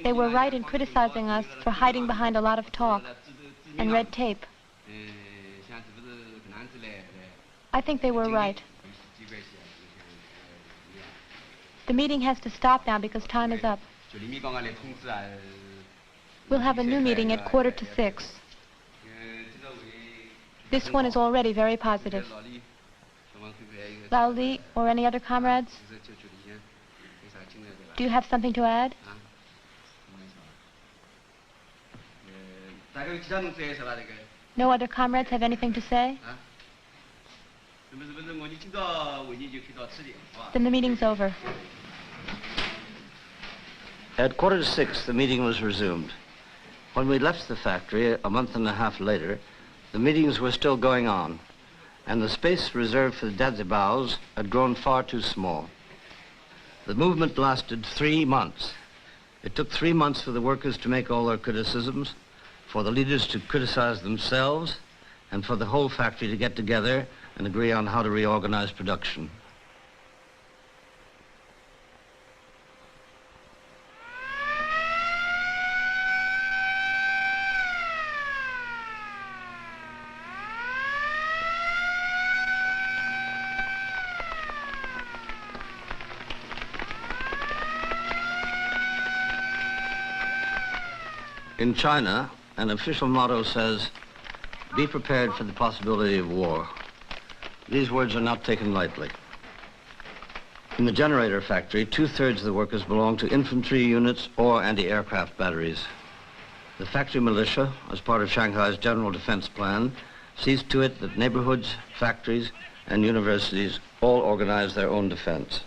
They were right in criticizing us for hiding behind a lot of talk and red tape. I think they were right. The meeting has to stop now because time is up. We'll have a new meeting at 5:45. This one is already very positive. Lao Li or any other comrades? Do you have something to add? No other comrades have anything to say? Then the meeting's over. At 5:45, the meeting was resumed. When we left the factory a month and a half later, the meetings were still going on, and the space reserved for the dazibaos had grown far too small. The movement lasted 3 months. It took 3 months for the workers to make all their criticisms, for the leaders to criticize themselves, and for the whole factory to get together and agree on how to reorganize production. In China, an official motto says, "Be prepared for the possibility of war." These words are not taken lightly. In the generator factory, 2/3 of the workers belong to infantry units or anti-aircraft batteries. The factory militia, as part of Shanghai's general defense plan, sees to it that neighborhoods, factories, and universities all organize their own defense.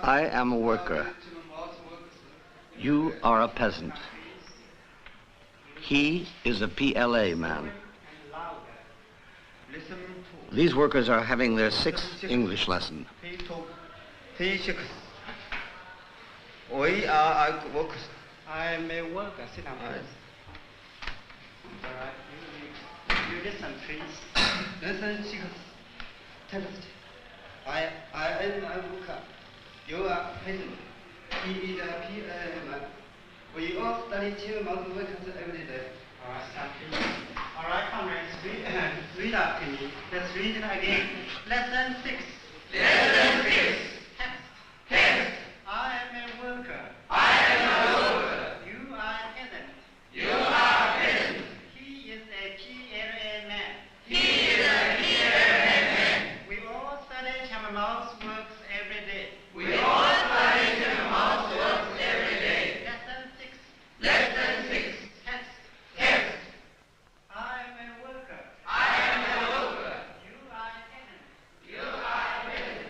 I am a worker. You are a peasant. He is a PLA man. These workers are having their 6th English lesson. P6. We are workers. I am a worker. Sit down, please. All right. You listen, please. Lesson 6. Text. I am a worker. You are peasant. He is a PLA man. We all study team mouth workers every day. All right, stop, please. All right, comrades, read up to me. Let's read it again. Lesson 6. Lesson 6. Text. I am a worker. I am a worker. You are a peasant. You are peasant. He is a PLA man. He is a PLA man. We all study Chamberlain's works every day. We all study team mouth works every day. Lesson 6. Lesson 6. Text. I am a worker. I am a worker. You are a peasant. You are peasant.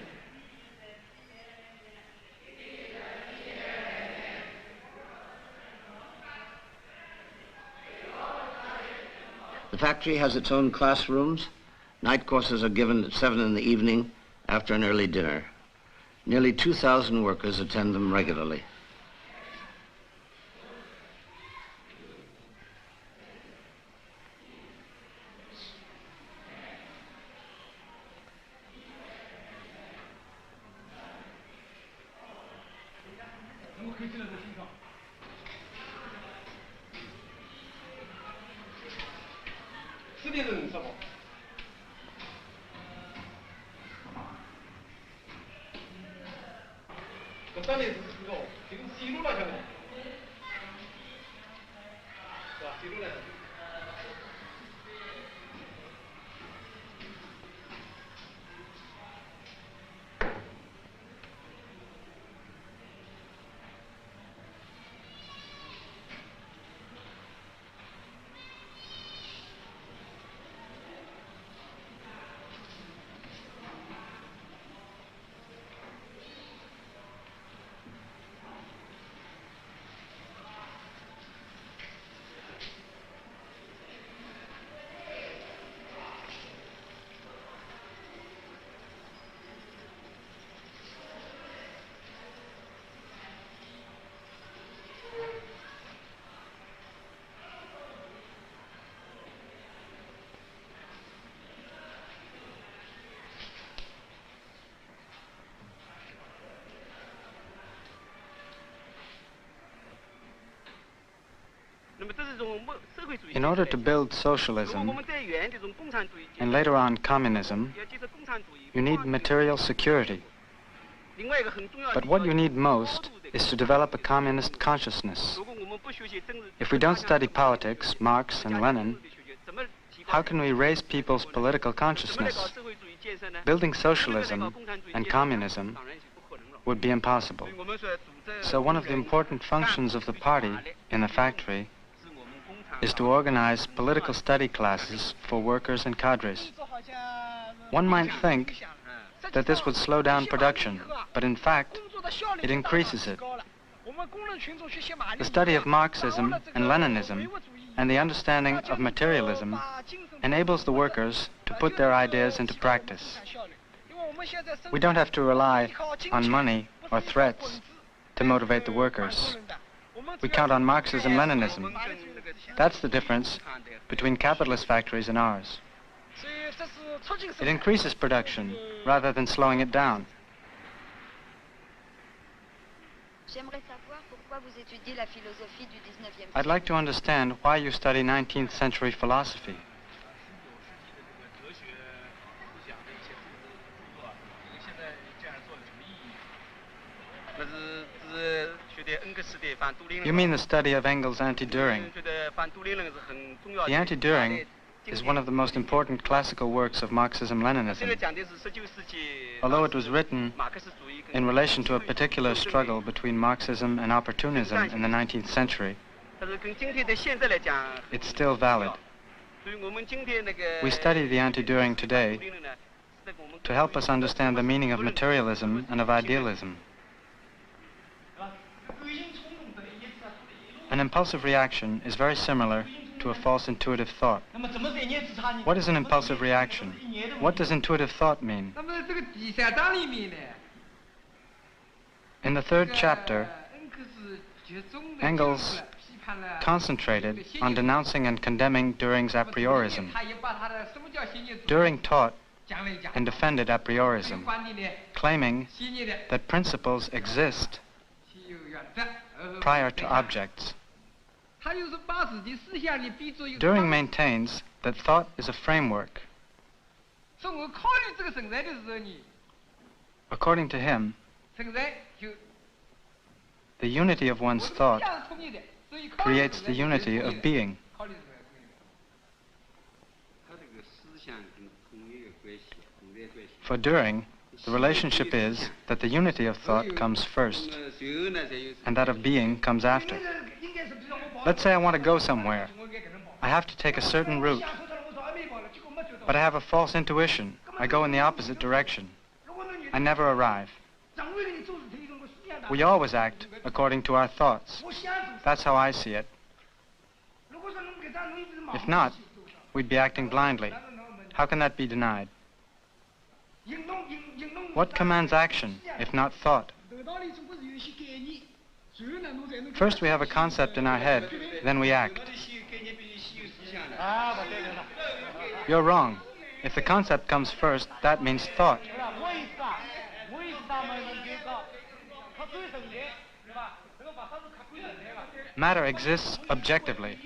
The factory has its own classrooms. Night courses are given at 7 in the evening after an early dinner. Nearly 2,000 workers attend them regularly. In order to build socialism, and later on communism, you need material security. But what you need most is to develop a communist consciousness. If we don't study politics, Marx and Lenin, how can we raise people's political consciousness? Building socialism and communism would be impossible. So one of the important functions of the party in the factory is to organize political study classes for workers and cadres. One might think that this would slow down production, but in fact, it increases it. The study of Marxism and Leninism and the understanding of materialism enables the workers to put their ideas into practice. We don't have to rely on money or threats to motivate the workers. We count on Marxism-Leninism. That's the difference between capitalist factories and ours. It increases production rather than slowing it down. I'd like to understand why you study 19th century philosophy. You mean the study of Engels' anti-Düring. The anti-Düring is one of the most important classical works of Marxism-Leninism. Although it was written in relation to a particular struggle between Marxism and opportunism in the 19th century, it's still valid. We study the anti-Düring today to help us understand the meaning of materialism and of idealism. An impulsive reaction is very similar to a false intuitive thought. What is an impulsive reaction? What does intuitive thought mean? In the third chapter, Engels concentrated on denouncing and condemning Düring's a priorism. Düring taught and defended a priorism, claiming that principles exist prior to objects. Düring maintains that thought is a framework. According to him, the unity of one's thought creates the unity of being. For Düring, the relationship is that the unity of thought comes first, and that of being comes after. Let's say I want to go somewhere. I have to take a certain route, but I have a false intuition. I go in the opposite direction. I never arrive. We always act according to our thoughts. That's how I see it. If not, we'd be acting blindly. How can that be denied? What commands action, if not thought? First we have a concept in our head, then we act. You're wrong. If the concept comes first, that means thought. Matter exists objectively.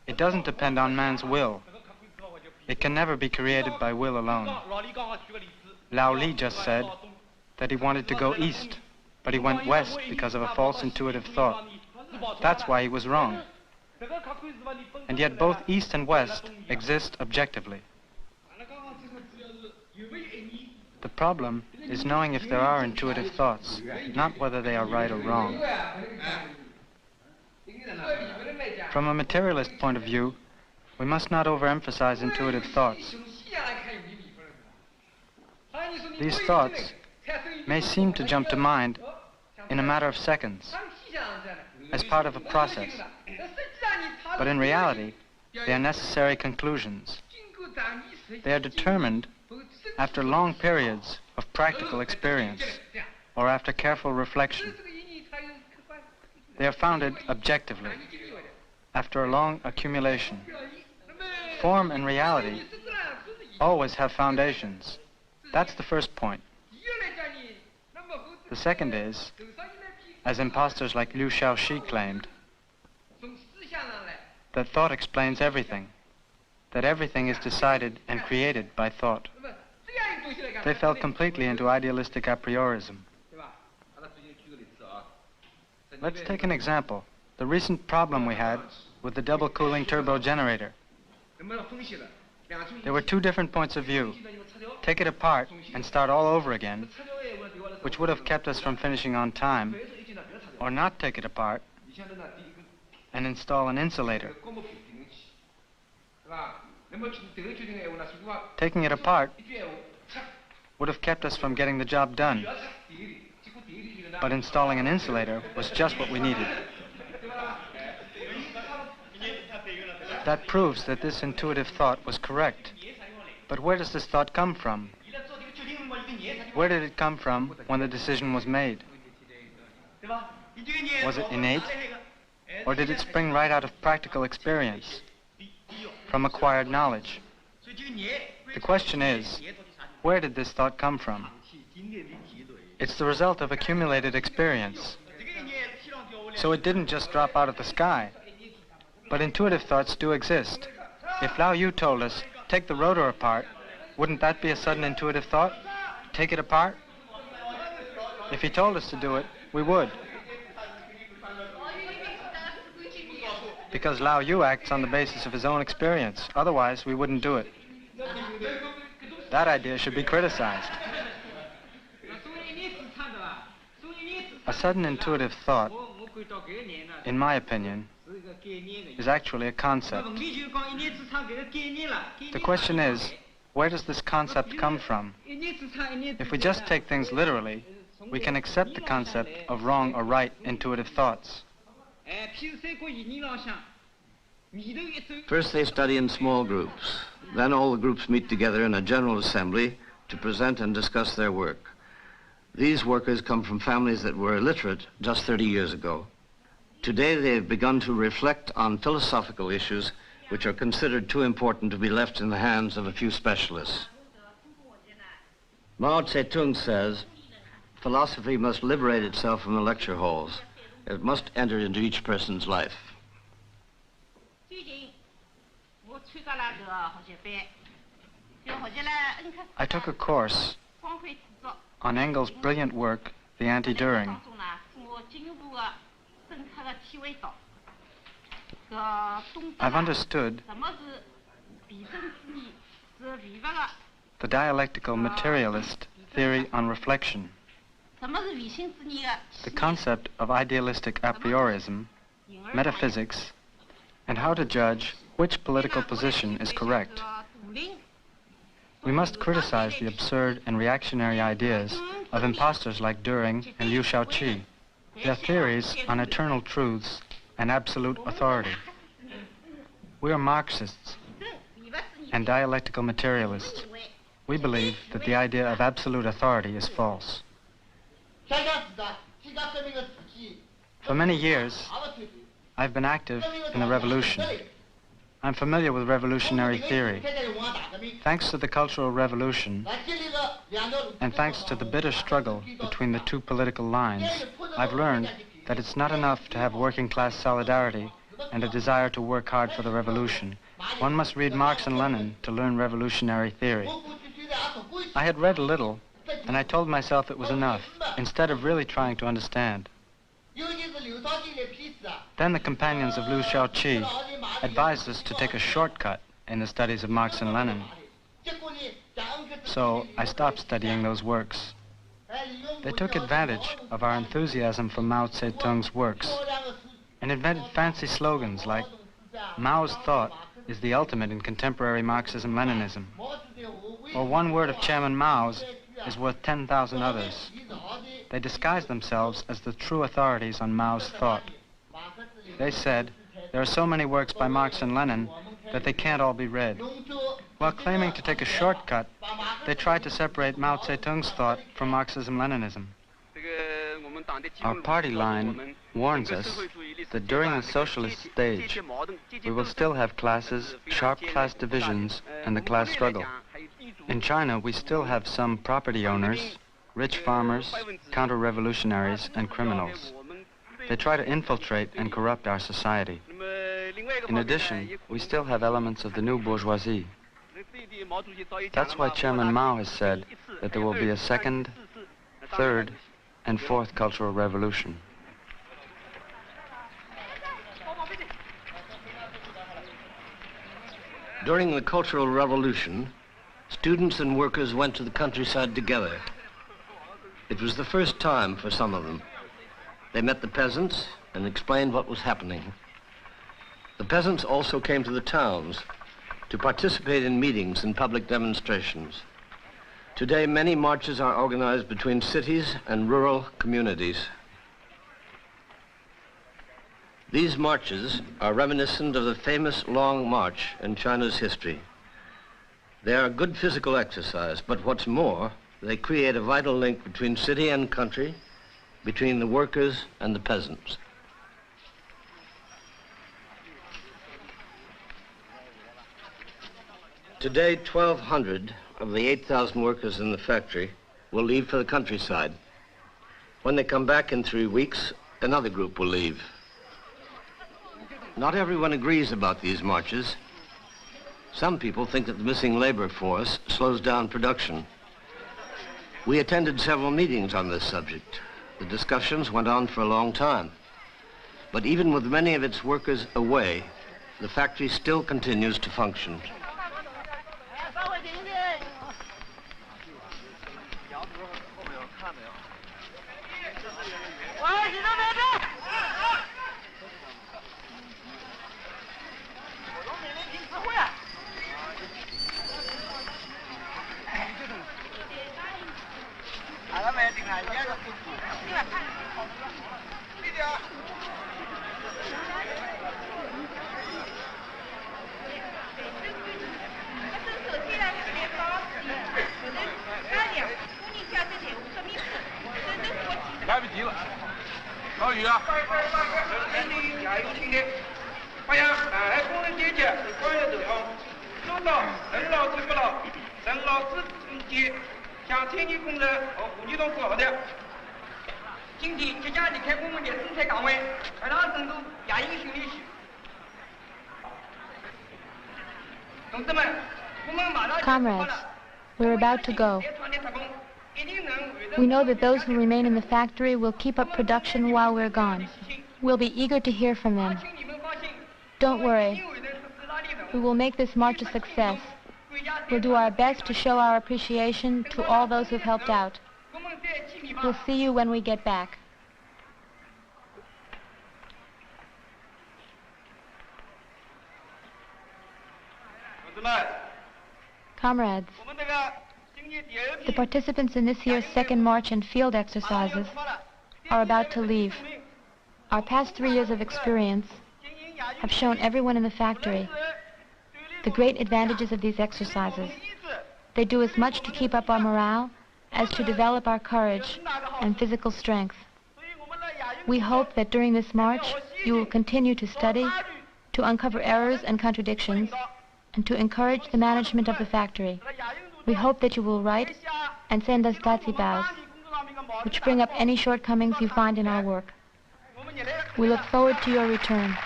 It doesn't depend on man's will. It can never be created by will alone. Lao Li just said that he wanted to go east, but he went west because of a false intuitive thought. That's why he was wrong. And yet both east and west exist objectively. The problem is knowing if there are intuitive thoughts, not whether they are right or wrong. From a materialist point of view, we must not overemphasize intuitive thoughts. These thoughts may seem to jump to mind in a matter of seconds, as part of a process. But in reality, they are necessary conclusions. They are determined after long periods of practical experience, or after careful reflection. They are founded objectively, after a long accumulation. Form and reality always have foundations. That's the first point. The second is, as impostors like Liu Shaoxi claimed, that thought explains everything, that everything is decided and created by thought. They fell completely into idealistic a priorism. Let's take an example, the recent problem we had with the double cooling turbo generator. There were two different points of view. Take it apart and start all over again, which would have kept us from finishing on time, or not take it apart and install an insulator. Taking it apart would have kept us from getting the job done, but installing an insulator was just what we needed. That proves that this intuitive thought was correct. But where does this thought come from? Where did it come from when the decision was made? Was it innate? Or did it spring right out of practical experience, from acquired knowledge? The question is, where did this thought come from? It's the result of accumulated experience. So it didn't just drop out of the sky. But intuitive thoughts do exist. If Lao Yu told us, take the rotor apart, wouldn't that be a sudden intuitive thought? Take it apart? If he told us to do it, we would. Because Lao Yu acts on the basis of his own experience. Otherwise, we wouldn't do it. That idea should be criticized. A sudden intuitive thought, in my opinion, is actually a concept. The question is, where does this concept come from? If we just take things literally, we can accept the concept of wrong or right intuitive thoughts. First, they study in small groups. Then all the groups meet together in a general assembly to present and discuss their work. These workers come from families that were illiterate just 30 years ago. Today, they have begun to reflect on philosophical issues which are considered too important to be left in the hands of a few specialists. Mao Zedong says, philosophy must liberate itself from the lecture halls. It must enter into each person's life. I took a course on Engels' brilliant work, The Anti-Düring. I've understood the dialectical materialist theory on reflection, the concept of idealistic a priorism, metaphysics, and how to judge which political position is correct. We must criticize the absurd and reactionary ideas of impostors like Düring and Liu Shaoqi, their theories on eternal truths and absolute authority. We are Marxists and dialectical materialists. We believe that the idea of absolute authority is false. For many years, I've been active in the revolution. I'm familiar with revolutionary theory. Thanks to the Cultural Revolution, and thanks to the bitter struggle between the two political lines, I've learned that it's not enough to have working-class solidarity and a desire to work hard for the revolution. One must read Marx and Lenin to learn revolutionary theory. I had read a little, and I told myself it was enough, instead of really trying to understand. Then the companions of Liu Shaoqi advised us to take a shortcut in the studies of Marx and Lenin. So I stopped studying those works. They took advantage of our enthusiasm for Mao Zedong's works and invented fancy slogans like, Mao's thought is the ultimate in contemporary Marxism-Leninism, or one word of Chairman Mao's is worth 10,000 others. They disguised themselves as the true authorities on Mao's thought. They said, there are so many works by Marx and Lenin that they can't all be read. While claiming to take a shortcut, they tried to separate Mao Zedong's thought from Marxism-Leninism. Our party line warns us that during the socialist stage, we will still have classes, sharp class divisions, and the class struggle. In China, we still have some property owners, rich farmers, counter-revolutionaries, and criminals. They try to infiltrate and corrupt our society. In addition, we still have elements of the new bourgeoisie. That's why Chairman Mao has said that there will be a second, third, and fourth cultural revolution. During the Cultural Revolution, students and workers went to the countryside together. It was the first time for some of them. They met the peasants and explained what was happening. The peasants also came to the towns to participate in meetings and public demonstrations. Today, many marches are organized between cities and rural communities. These marches are reminiscent of the famous Long March in China's history. They are good physical exercise, but what's more, they create a vital link between city and country, between the workers and the peasants. Today, 1,200 of the 8,000 workers in the factory will leave for the countryside. When they come back in 3 weeks, another group will leave. Not everyone agrees about these marches. Some people think that the missing labor force slows down production. We attended several meetings on this subject. The discussions went on for a long time. But even with many of its workers away, the factory still continues to function. 语啊！人民加油请的，发扬上海工人阶级是官员作风，做到任劳任不劳，任劳任节，向天地工人和妇女同志好的。今天即将离开我们的生产岗位，而让深入亚英训练区。同志们，我们马上 Comrades, we're about to go. We know that those who remain in the factory will keep up production while we're gone. We'll be eager to hear from them. Don't worry. We will make this march a success. We'll do our best to show our appreciation to all those who've helped out. We'll see you when we get back. Comrades, the participants in this year's second march and field exercises are about to leave. Our past 3 years of experience have shown everyone in the factory the great advantages of these exercises. They do as much to keep up our morale as to develop our courage and physical strength. We hope that during this march you will continue to study, to uncover errors and contradictions, and to encourage the management of the factory. We hope that you will write and send us datsibas, which bring up any shortcomings you find in our work. We look forward to your return.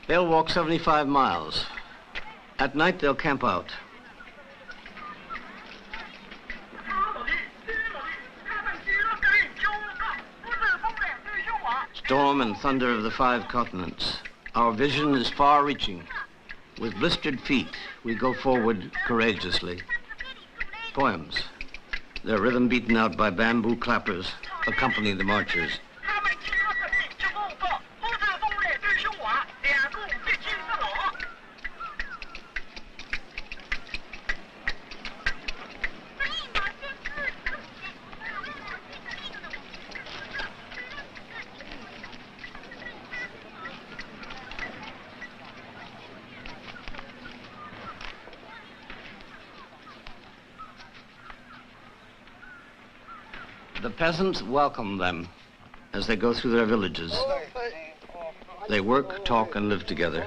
They'll walk 75 miles. At night, they'll camp out. Storm and thunder of the 5 continents. Our vision is far-reaching. With blistered feet, we go forward courageously. Poems. Their rhythm beaten out by bamboo clappers accompany the marchers. The peasants welcome them as they go through their villages. They work, talk, and live together.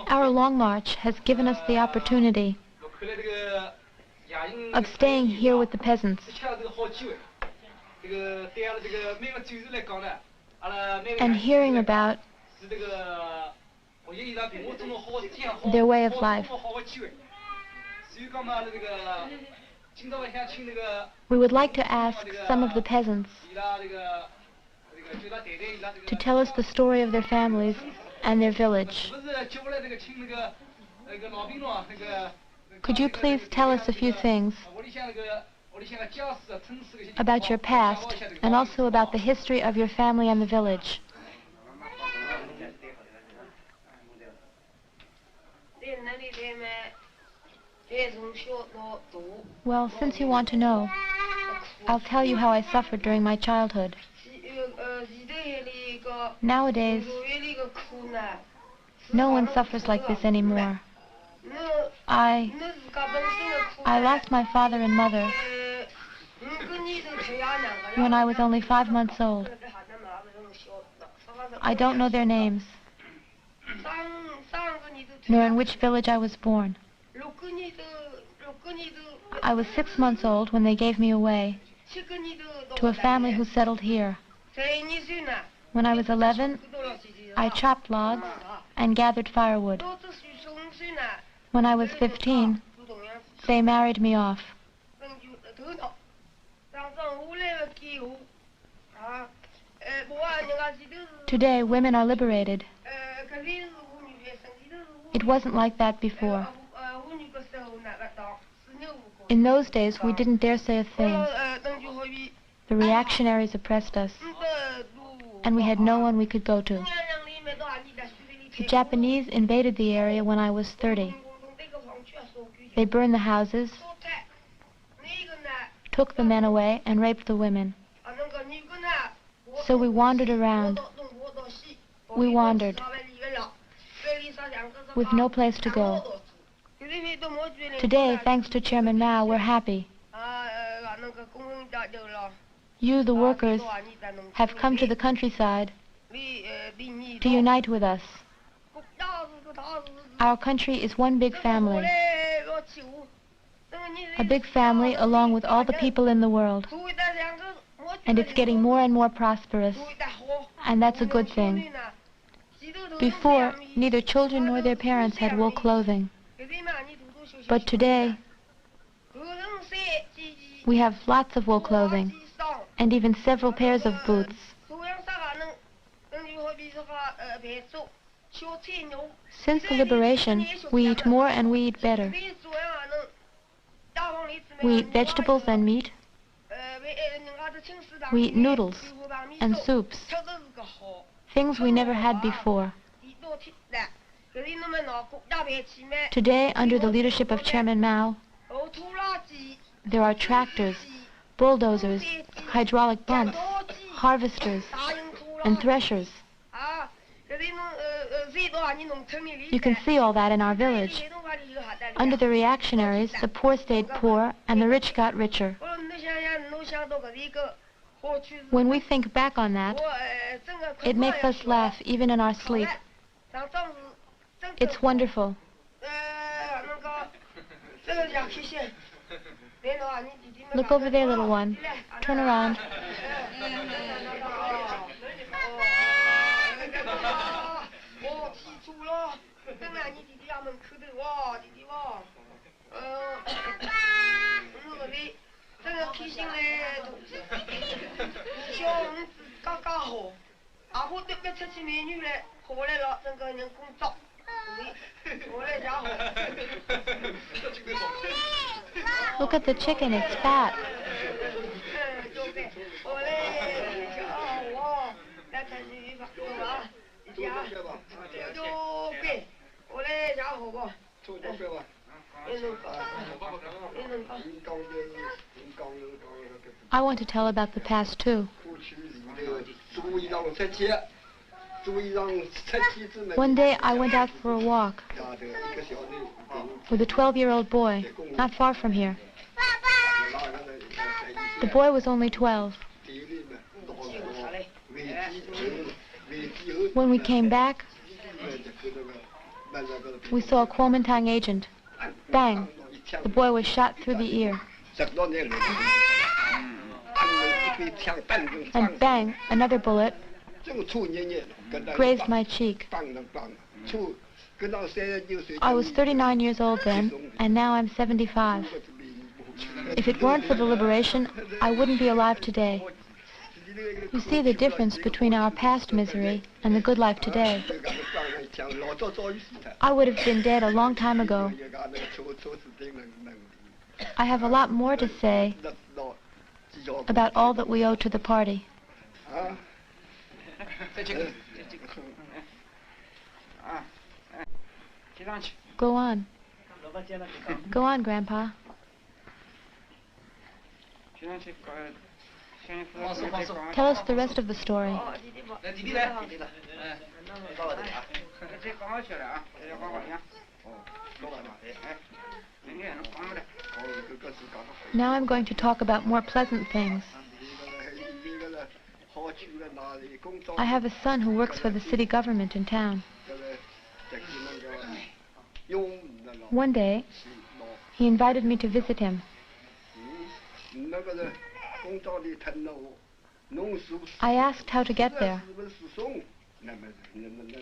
Our long march has given us the opportunity of staying here with the peasants and hearing about their way of life. We would like to ask some of the peasants to tell us the story of their families and their village. Could you please tell us a few things about your past and also about the history of your family and the village? Well, since you want to know, I'll tell you how I suffered during my childhood. Nowadays, no one suffers like this anymore. I lost my father and mother when I was only 5 months old. I don't know their names, nor in which village I was born. I was 6 months old when they gave me away to a family who settled here. When I was 11, I chopped logs and gathered firewood. When I was 15, they married me off. Today, women are liberated. It wasn't like that before. In those days, we didn't dare say a thing. The reactionaries oppressed us, and we had no one we could go to. The Japanese invaded the area when I was 30. They burned the houses, took the men away, and raped the women. So we wandered around. We wandered, with no place to go. Today, thanks to Chairman Mao, we're happy. You, the workers, have come to the countryside to unite with us. Our country is one big family. A big family along with all the people in the world. And it's getting more and more prosperous. And that's a good thing. Before, neither children nor their parents had wool clothing. But today, we have lots of wool clothing, and even several pairs of boots. Since the liberation, we eat more and we eat better. We eat vegetables and meat. We eat noodles and soups, things we never had before. Today, under the leadership of Chairman Mao, there are tractors, bulldozers, hydraulic pumps, harvesters, and threshers. You can see all that in our village. Under the reactionaries, the poor stayed poor and the rich got richer. When we think back on that, it makes us laugh even in our sleep. It's wonderful. Look over there, little one. Turn around. Look at the chicken, it's fat. I want to tell about the past too. One day I went out for a walk with a 12-year-old boy, not far from here. The boy was only 12. When we came back, we saw a Kuomintang agent. Bang! The boy was shot through the ear. And bang! Another bullet grazed my cheek. I was 39 years old then, and now I'm 75. If it weren't for the liberation, I wouldn't be alive today. You see the difference between our past misery and the good life today. I would have been dead a long time ago. I have a lot more to say about all that we owe to the party. Go on. Go on, Grandpa. Tell us the rest of the story. Now I'm going to talk about more pleasant things. I have a son who works for the city government in town. One day, he invited me to visit him. I asked how to get there,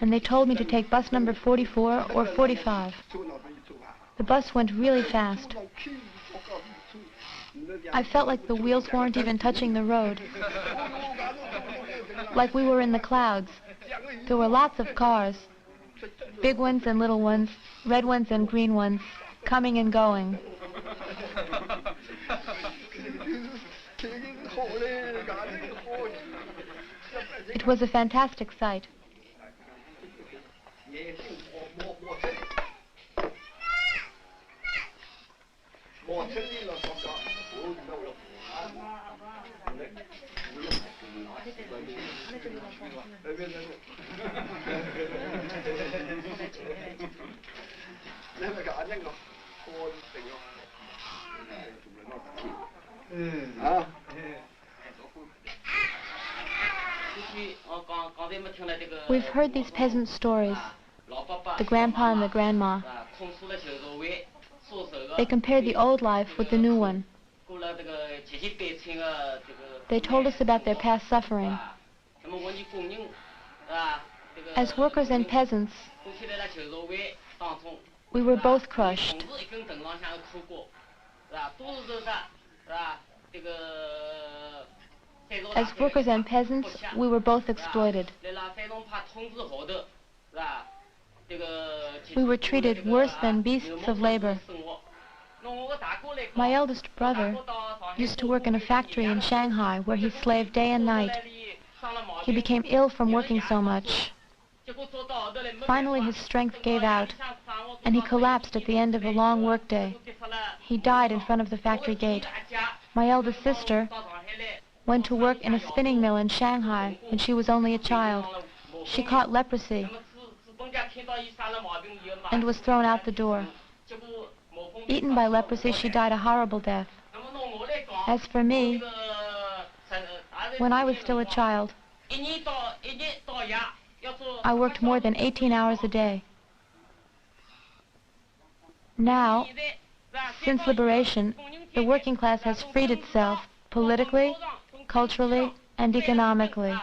and they told me to take bus number 44 or 45. The bus went really fast. I felt like the wheels weren't even touching the road, like we were in the clouds. There were lots of cars, big ones and little ones, red ones and green ones, coming and going. It was a fantastic sight. We've heard these peasant stories, the grandpa and the grandma. They compared the old life with the new one. They told us about their past suffering. As workers and peasants, we were both crushed. As workers and peasants, we were both exploited. We were treated worse than beasts of labor. My eldest brother used to work in a factory in Shanghai where he slaved day and night. He became ill from working so much. Finally, his strength gave out, and he collapsed at the end of a long workday. He died in front of the factory gate. My eldest sister went to work in a spinning mill in Shanghai when she was only a child. She caught leprosy and was thrown out the door. Eaten by leprosy, she died a horrible death. As for me, when I was still a child, I worked more than 18 hours a day. Now, since liberation, the working class has freed itself politically, culturally, and economically.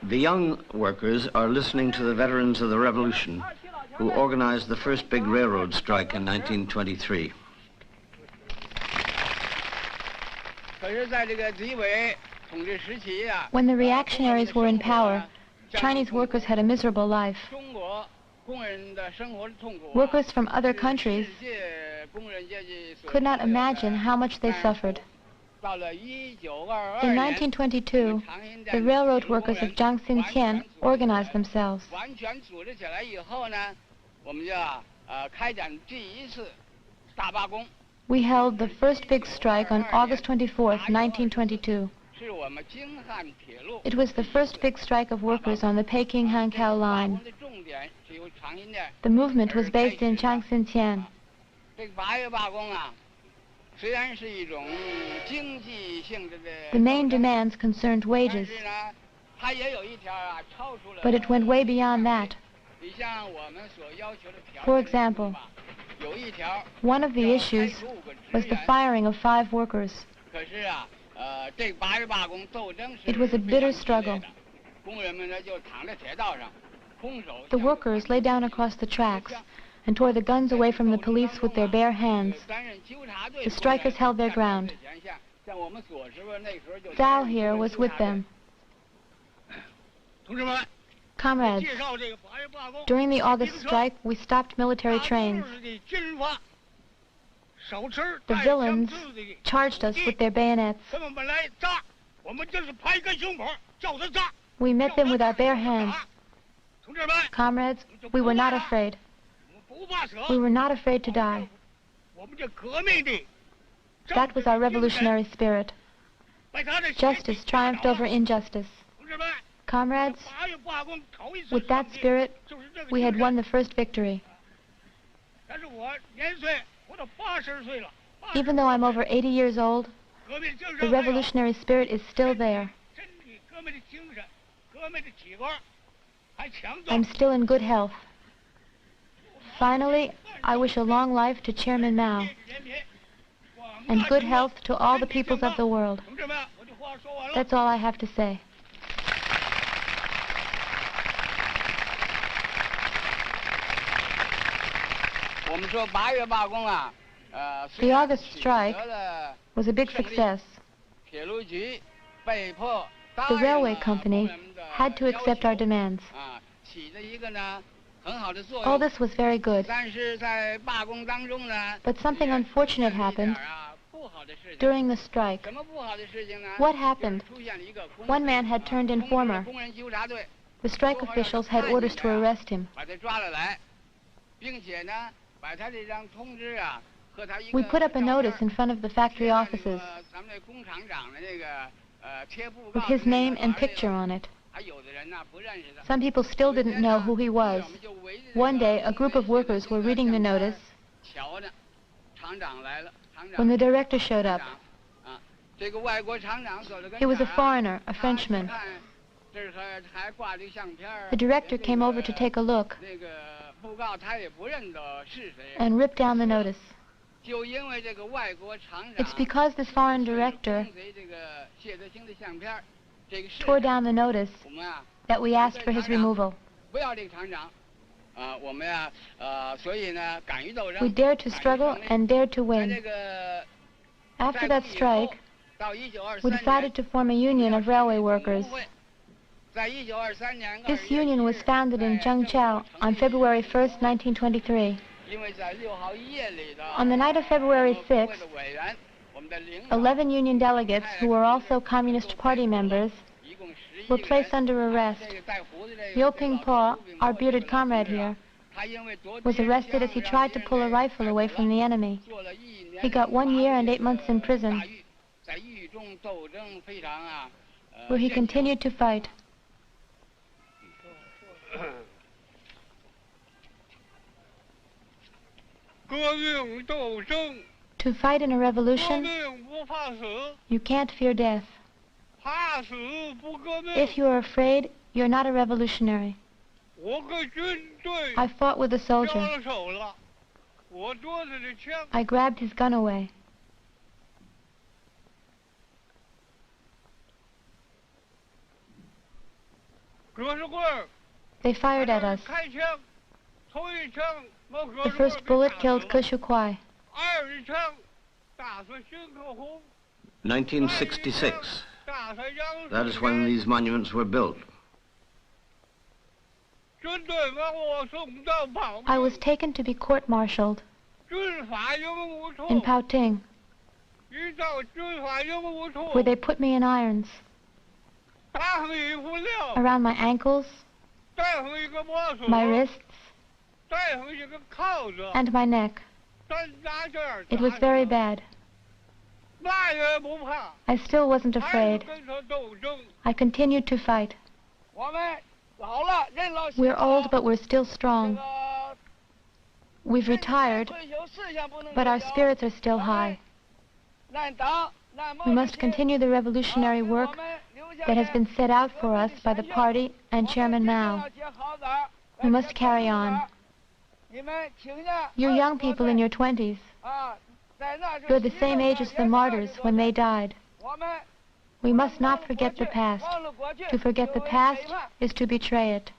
The young workers are listening to the veterans of the revolution who organized the first big railroad strike in 1923. When the reactionaries were in power, Chinese workers had a miserable life. Workers from other countries could not imagine how much they suffered. In 1922, the railroad workers of Jiangxinqian organized themselves. We held the first big strike on August 24th, 1922. It was the first big strike of workers on the Peking-Hankow line. The movement was based in Jiangxinqian. The main demands concerned wages. But it went way beyond that. For example, one of the issues was the firing of 5 workers. It was a bitter struggle. The workers lay down across the tracks and tore the guns away from the police with their bare hands. The strikers held their ground. Thou here was with them. Comrades, during the August strike, we stopped military trains. The villains charged us with their bayonets. We met them with our bare hands. Comrades, we were not afraid. We were not afraid to die. That was our revolutionary spirit. Justice triumphed over injustice. Comrades, with that spirit, we had won the first victory. Even though I'm over 80 years old, the revolutionary spirit is still there. I'm still in good health. Finally, I wish a long life to Chairman Mao, and good health to all the peoples of the world. That's all I have to say. The August strike was a big success. The railway company had to accept our demands. All this was very good. But something unfortunate happened during the strike. What happened? One man had turned informer. The strike officials had orders to arrest him. We put up a notice in front of the factory offices with his name and picture on it. Some people still didn't know who he was. One day, a group of workers were reading the notice when the director showed up. He was a foreigner, a Frenchman. The director came over to take a look and ripped down the notice. It's because this foreign director tore down the notice that we asked for his removal. We dared to struggle and dared to win. After that strike, we decided to form a union of railway workers. This union was founded in Zhengzhou on February 1st, 1923. On the night of February 6th, 11 union delegates, who were also Communist Party members, were placed under arrest. Liu Pingpo, our bearded comrade here, was arrested as he tried to pull a rifle away from the enemy. He got 1 year and 8 months in prison, where he continued to fight. To fight in a revolution, you can't fear death. If you are afraid, you're not a revolutionary. I fought with a soldier. I grabbed his gun away. They fired at us. The first bullet killed Ke Shukwai. 1966. That is when these monuments were built. I was taken to be court-martialed in Baoting, where they put me in irons around my ankles, my wrists, and my neck. It was very bad. I still wasn't afraid. I continued to fight. We're old, but we're still strong. We've retired, but our spirits are still high. We must continue the revolutionary work that has been set out for us by the party and Chairman Mao. We must carry on. You're young people in your 20s. You're the same age as the martyrs when they died. We must not forget the past. To forget the past is to betray it.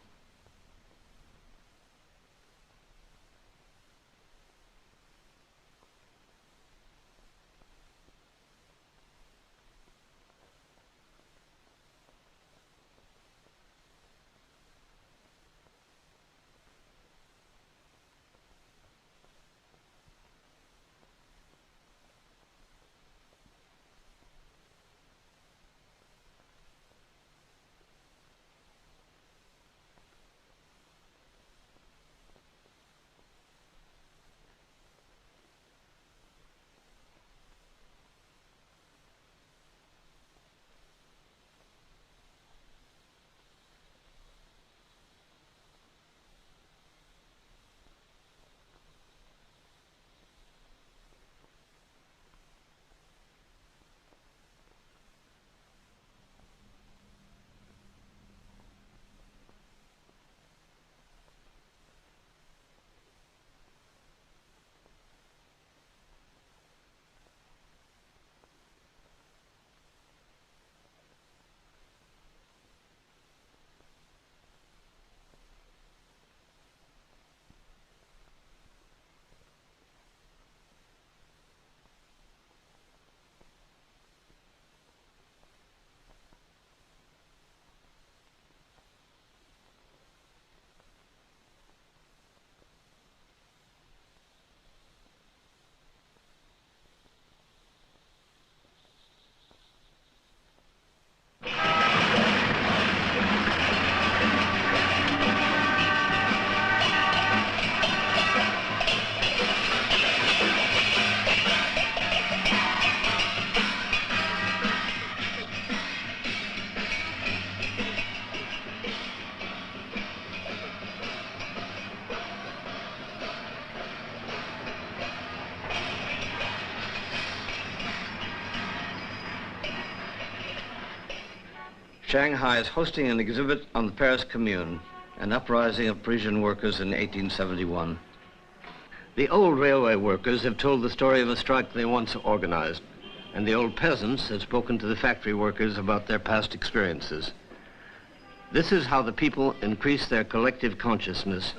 Shanghai is hosting an exhibit on the Paris Commune, an uprising of Parisian workers in 1871. The old railway workers have told the story of a strike they once organized, and the old peasants have spoken to the factory workers about their past experiences. This is how the people increase their collective consciousness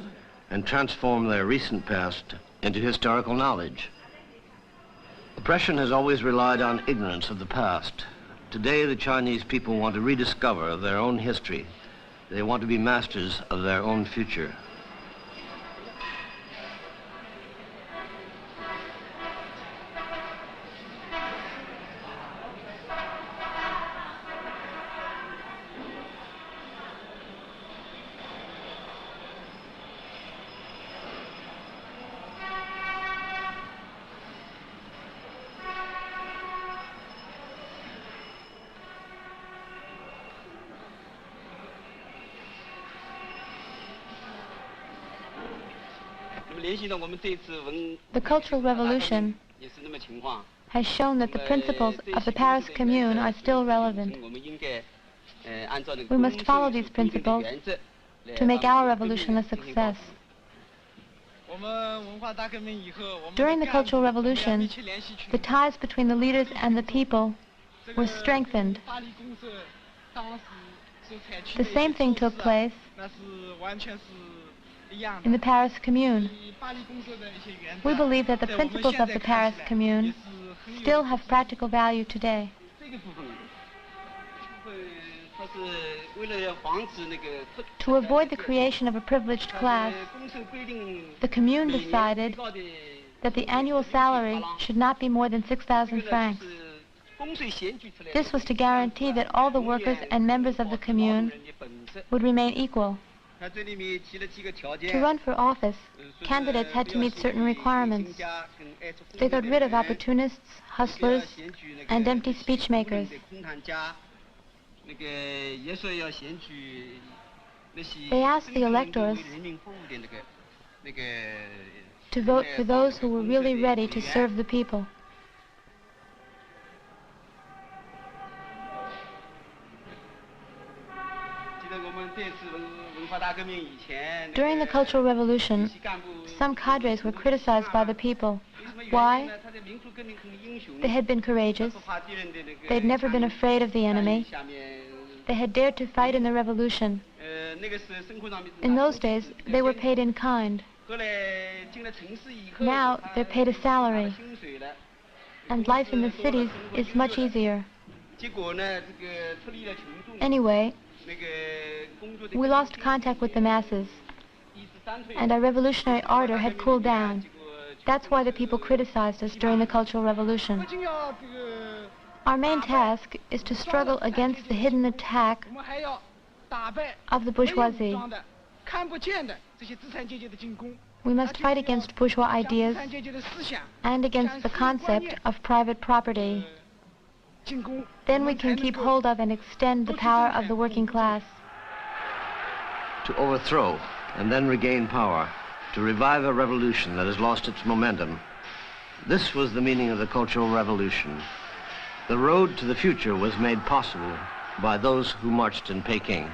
and transform their recent past into historical knowledge. Oppression has always relied on ignorance of the past. Today, the Chinese people want to rediscover their own history. They want to be masters of their own future. The Cultural Revolution has shown that the principles of the Paris Commune are still relevant. We must follow these principles to make our revolution a success. During the Cultural Revolution, the ties between the leaders and the people were strengthened. The same thing took place in the Paris Commune. We believe that the principles of the Paris Commune still have practical value today. To avoid the creation of a privileged class, the Commune decided that the annual salary should not be more than 6,000 francs. This was to guarantee that all the workers and members of the Commune would remain equal. To run for office, candidates had to meet certain requirements. They got rid of opportunists, hustlers, and empty speech makers. They asked the electors to vote for those who were really ready to serve the people. During the Cultural Revolution, some cadres were criticized by the people. Why? They had been courageous. They had never been afraid of the enemy. They had dared to fight in the revolution. In those days, they were paid in kind. Now, they're paid a salary. And life in the cities is much easier. Anyway, we lost contact with the masses, and our revolutionary ardor had cooled down. That's why the people criticized us during the Cultural Revolution. Our main task is to struggle against the hidden attack of the bourgeoisie. We must fight against bourgeois ideas and against the concept of private property. Then we can keep hold of and extend the power of the working class. To overthrow and then regain power, to revive a revolution that has lost its momentum. This was the meaning of the Cultural Revolution. The road to the future was made possible by those who marched in Peking.